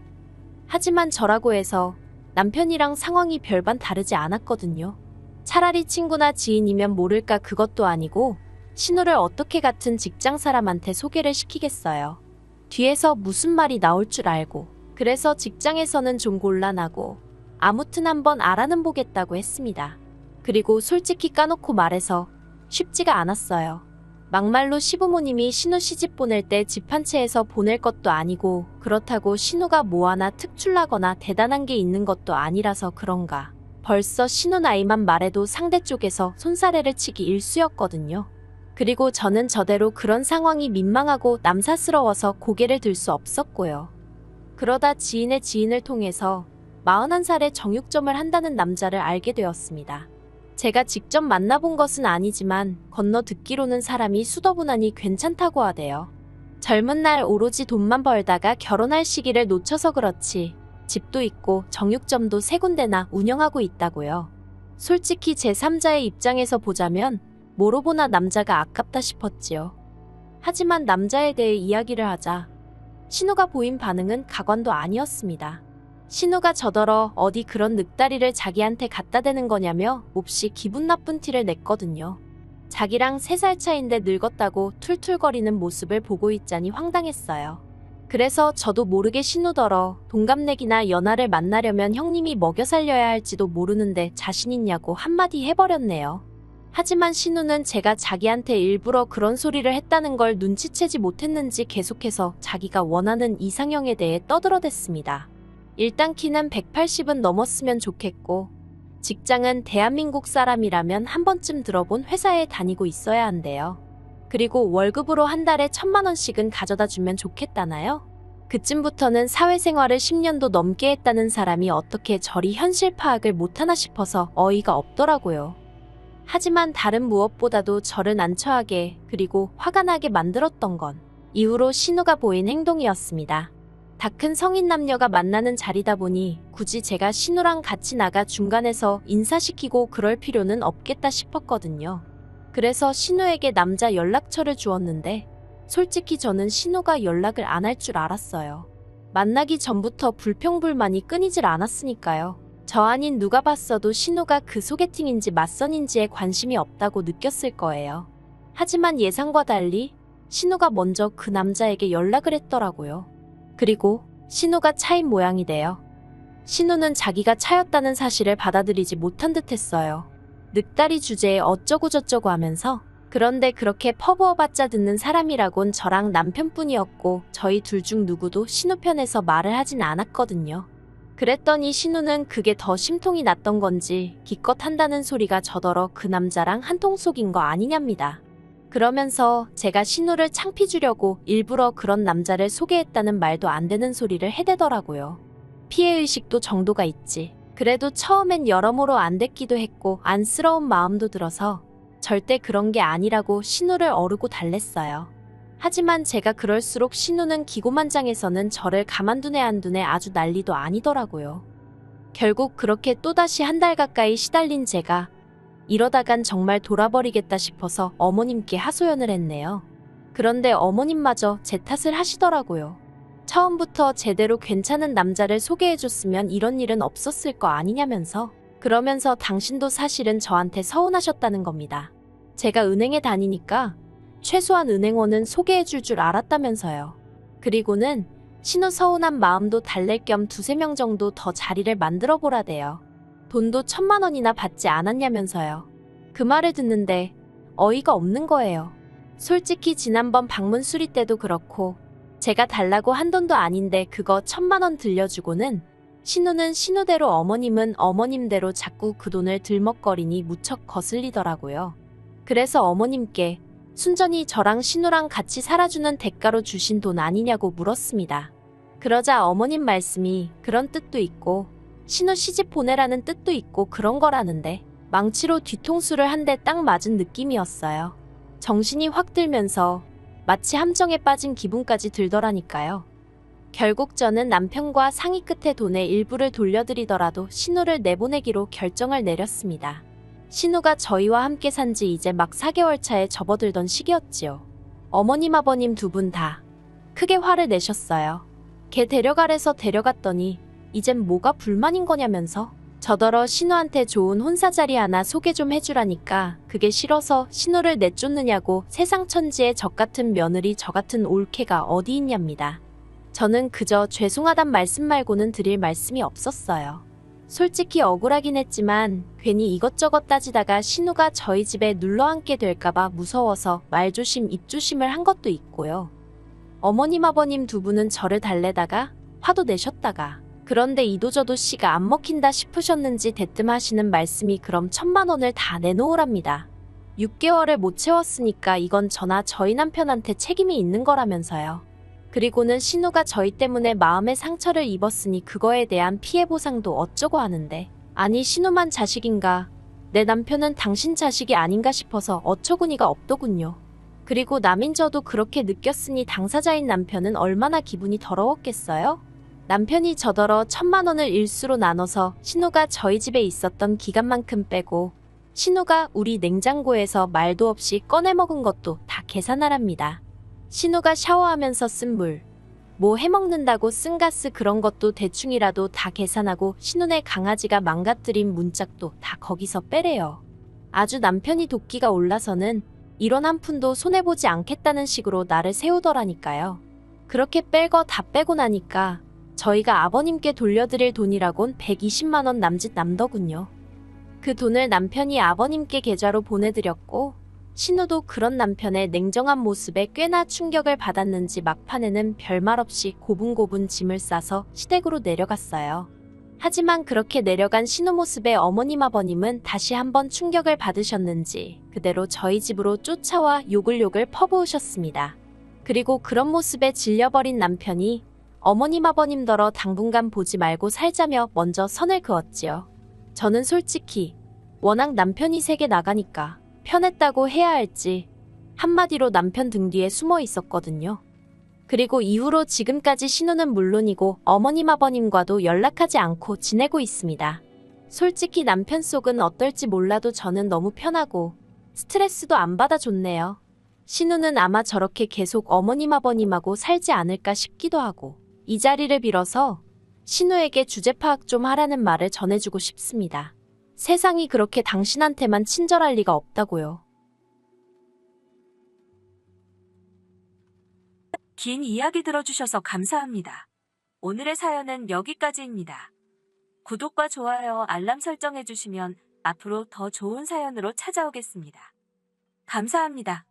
하지만 저라고 해서 남편이랑 상황이 별반 다르지 않았거든요. 차라리 친구나 지인이면 모를까 그것도 아니고 신우를 어떻게 같은 직장 사람한테 소개를 시키겠어요. 뒤에서 무슨 말이 나올 줄 알고 그래서 직장에서는 좀 곤란하고 아무튼 한번 알아는 보겠다고 했습니다. 그리고 솔직히 까놓고 말해서 쉽지가 않았어요. 막말로 시부모님이 신우 시집 보낼 때 집 한 채에서 보낼 것도 아니고 그렇다고 신우가 뭐 하나 특출나거나 대단한 게 있는 것도 아니라서 그런가. 벌써 신우 나이만 말해도 상대 쪽에서 손사래를 치기 일쑤였거든요. 그리고 저는 저대로 그런 상황이 민망하고 남사스러워서 고개를 들 수 없었고요. 그러다 지인의 지인을 통해서 41살에 정육점을 한다는 남자를 알게 되었습니다. 제가 직접 만나본 것은 아니지만 건너 듣기로는 사람이 수더분하니 괜찮다고 하대요. 젊은 날 오로지 돈만 벌다가 결혼할 시기를 놓쳐서 그렇지 집도 있고 정육점도 3군데나 운영하고 있다고요. 솔직히 제3자의 입장에서 보자면 뭐로 보나 남자가 아깝다 싶었지요. 하지만 남자에 대해 이야기를 하자 신우가 보인 반응은 가관도 아니었습니다. 신우가 저더러 어디 그런 늑다리를 자기한테 갖다 대는 거냐며 몹시 기분 나쁜 티를 냈거든요. 자기랑 3살 차인데 늙었다고 툴툴거리는 모습을 보고 있자니 황당했어요. 그래서 저도 모르게 신우더러 동갑내기나 연하를 만나려면 형님이 먹여 살려야 할지도 모르는데 자신 있냐고 한마디 해버렸네요. 하지만 신우는 제가 자기한테 일부러 그런 소리를 했다는 걸 눈치채지 못했는지 계속해서 자기가 원하는 이상형에 대해 떠들어댔습니다. 일단 키는 180은 넘었으면 좋겠고 직장은 대한민국 사람이라면 한 번쯤 들어본 회사에 다니고 있어야 한대요. 그리고 월급으로 한 달에 1,000만 원씩은 가져다 주면 좋겠다나요? 그쯤부터는 사회생활을 10년도 넘게 했다는 사람이 어떻게 저리 현실 파악을 못하나 싶어서 어이가 없더라고요. 하지만 다른 무엇보다도 저를 난처하게 그리고 화가 나게 만들었던 건 이후로 신우가 보인 행동이었습니다. 다 큰 성인 남녀가 만나는 자리다 보니 굳이 제가 신우랑 같이 나가 중간에서 인사시키고 그럴 필요는 없겠다 싶었거든요. 그래서 신우에게 남자 연락처를 주었는데 솔직히 저는 신우가 연락을 안 할 줄 알았어요. 만나기 전부터 불평불만이 끊이질 않았으니까요. 저 아닌 누가 봤어도 신우가 그 소개팅인지 맞선인지에 관심이 없다고 느꼈을 거예요. 하지만 예상과 달리 신우가 먼저 그 남자에게 연락을 했더라고요. 그리고 신우가 차인 모양이 돼요. 신우는 자기가 차였다는 사실을 받아들이지 못한 듯 했어요. 늑다리 주제에 어쩌고저쩌고 하면서 그런데 그렇게 퍼부어봤자 듣는 사람이라곤 저랑 남편뿐이었고 저희 둘 중 누구도 신우 편에서 말을 하진 않았거든요. 그랬더니 신우는 그게 더 심통이 났던 건지 기껏 한다는 소리가 저더러 그 남자랑 한통 속인 거 아니냐입니다. 그러면서 제가 신우를 창피 주려고 일부러 그런 남자를 소개했다는 말도 안 되는 소리를 해대더라고요. 피해의식도 정도가 있지. 그래도 처음엔 여러모로 안 됐기도 했고 안쓰러운 마음도 들어서 절대 그런 게 아니라고 신우를 어르고 달랬어요. 하지만 제가 그럴수록 신우는 기고만장해서는 저를 가만두네 안 두네 아주 난리도 아니더라고요. 결국 그렇게 또다시 한 달 가까이 시달린 제가 이러다간 정말 돌아버리겠다 싶어서 어머님께 하소연을 했네요. 그런데 어머님마저 제 탓을 하시더라고요. 처음부터 제대로 괜찮은 남자를 소개해줬으면 이런 일은 없었을 거 아니냐면서 그러면서 당신도 사실은 저한테 서운하셨다는 겁니다. 제가 은행에 다니니까 최소한 은행원은 소개해줄 줄 알았다면서요. 그리고는 신우 서운한 마음도 달랠 겸 2~3명 정도 더 자리를 만들어 보라대요. 돈도 1,000만 원이나 받지 않았냐면서요. 그 말을 듣는데 어이가 없는 거예요. 솔직히 지난번 방문 수리 때도 그렇고 제가 달라고 한 돈도 아닌데 그거 1,000만 원 들려주고는 신우는 신우대로 어머님은 어머님대로 자꾸 그 돈을 들먹거리니 무척 거슬리더라고요. 그래서 어머님께 순전히 저랑 신우랑 같이 살아주는 대가로 주신 돈 아니냐고 물었습니다. 그러자 어머님 말씀이 그런 뜻도 있고 신우 시집 보내라는 뜻도 있고 그런 거라는데 망치로 뒤통수를 한 대 딱 맞은 느낌이었어요. 정신이 확 들면서 마치 함정에 빠진 기분까지 들더라니까요. 결국 저는 남편과 상의 끝에 돈의 일부를 돌려드리더라도 신우를 내보내기로 결정을 내렸습니다. 신우가 저희와 함께 산 지 이제 막 4개월 차에 접어들던 시기였지요. 어머님 아버님 두 분 다 크게 화를 내셨어요. 걔 데려가래서 데려갔더니 이젠 뭐가 불만인 거냐면서 저더러 신우한테 좋은 혼사자리 하나 소개 좀 해주라니까 그게 싫어서 신우를 내쫓느냐고 세상 천지에 적 같은 며느리 저 같은 올케가 어디 있냐입니다. 저는 그저 죄송하단 말씀 말고는 드릴 말씀이 없었어요. 솔직히 억울하긴 했지만 괜히 이것저것 따지다가 신우가 저희 집에 눌러앉게 될까봐 무서워서 말조심 입조심을 한 것도 있고요. 어머님 아버님 두 분은 저를 달래다가 화도 내셨다가 그런데 이도저도 씨가 안 먹힌다 싶으셨는지 대뜸 하시는 말씀이 그럼 1,000만 원을 다 내놓으랍니다. 6개월을 못 채웠으니까 이건 저나 저희 남편한테 책임이 있는 거라면서요. 그리고는 신우가 저희 때문에 마음의 상처를 입었으니 그거에 대한 피해 보상도 어쩌고 하는데 아니 신우만 자식인가 내 남편은 당신 자식이 아닌가 싶어서 어처구니가 없더군요. 그리고 남인 저도 그렇게 느꼈으니 당사자인 남편은 얼마나 기분이 더러웠겠어요? 남편이 저더러 1,000만 원을 일수로 나눠서 신우가 저희 집에 있었던 기간만큼 빼고 신우가 우리 냉장고에서 말도 없이 꺼내 먹은 것도 다 계산하랍니다. 신우가 샤워하면서 쓴 물, 뭐 해먹는다고 쓴 가스 그런 것도 대충이라도 다 계산하고 신우네 강아지가 망가뜨린 문짝도 다 거기서 빼래요. 아주 남편이 도끼가 올라서는 이런 한 푼도 손해보지 않겠다는 식으로 나를 세우더라니까요. 그렇게 뺄 거 다 빼고 나니까 저희가 아버님께 돌려드릴 돈이라곤 120만 원 남짓 남더군요. 그 돈을 남편이 아버님께 계좌로 보내드렸고 신우도 그런 남편의 냉정한 모습에 꽤나 충격을 받았는지 막판에는 별말 없이 고분고분 짐을 싸서 시댁으로 내려갔어요. 하지만 그렇게 내려간 신우 모습에 어머님 아버님은 다시 한번 충격을 받으셨는지 그대로 저희 집으로 쫓아와 욕을 퍼부으셨습니다. 그리고 그런 모습에 질려버린 남편이 어머님 아버님더러 당분간 보지 말고 살자며 먼저 선을 그었지요. 저는 솔직히 워낙 남편이 세게 나가니까 편했다고 해야 할지 한마디로 남편 등 뒤에 숨어 있었거든요. 그리고 이후로 지금까지 신우는 물론이고 어머님 아버님과도 연락하지 않고 지내고 있습니다. 솔직히 남편 속은 어떨지 몰라도 저는 너무 편하고 스트레스도 안 받아줬네요. 신우는 아마 저렇게 계속 어머님 아버님하고 살지 않을까 싶기도 하고 이 자리를 빌어서 신우에게 주제 파악 좀 하라는 말을 전해주고 싶습니다. 세상이 그렇게 당신한테만 친절할 리가 없다고요. 긴 이야기 들어주셔서 감사합니다. 오늘의 사연은 여기까지입니다. 구독과 좋아요, 알람 설정해주시면 앞으로 더 좋은 사연으로 찾아오겠습니다. 감사합니다.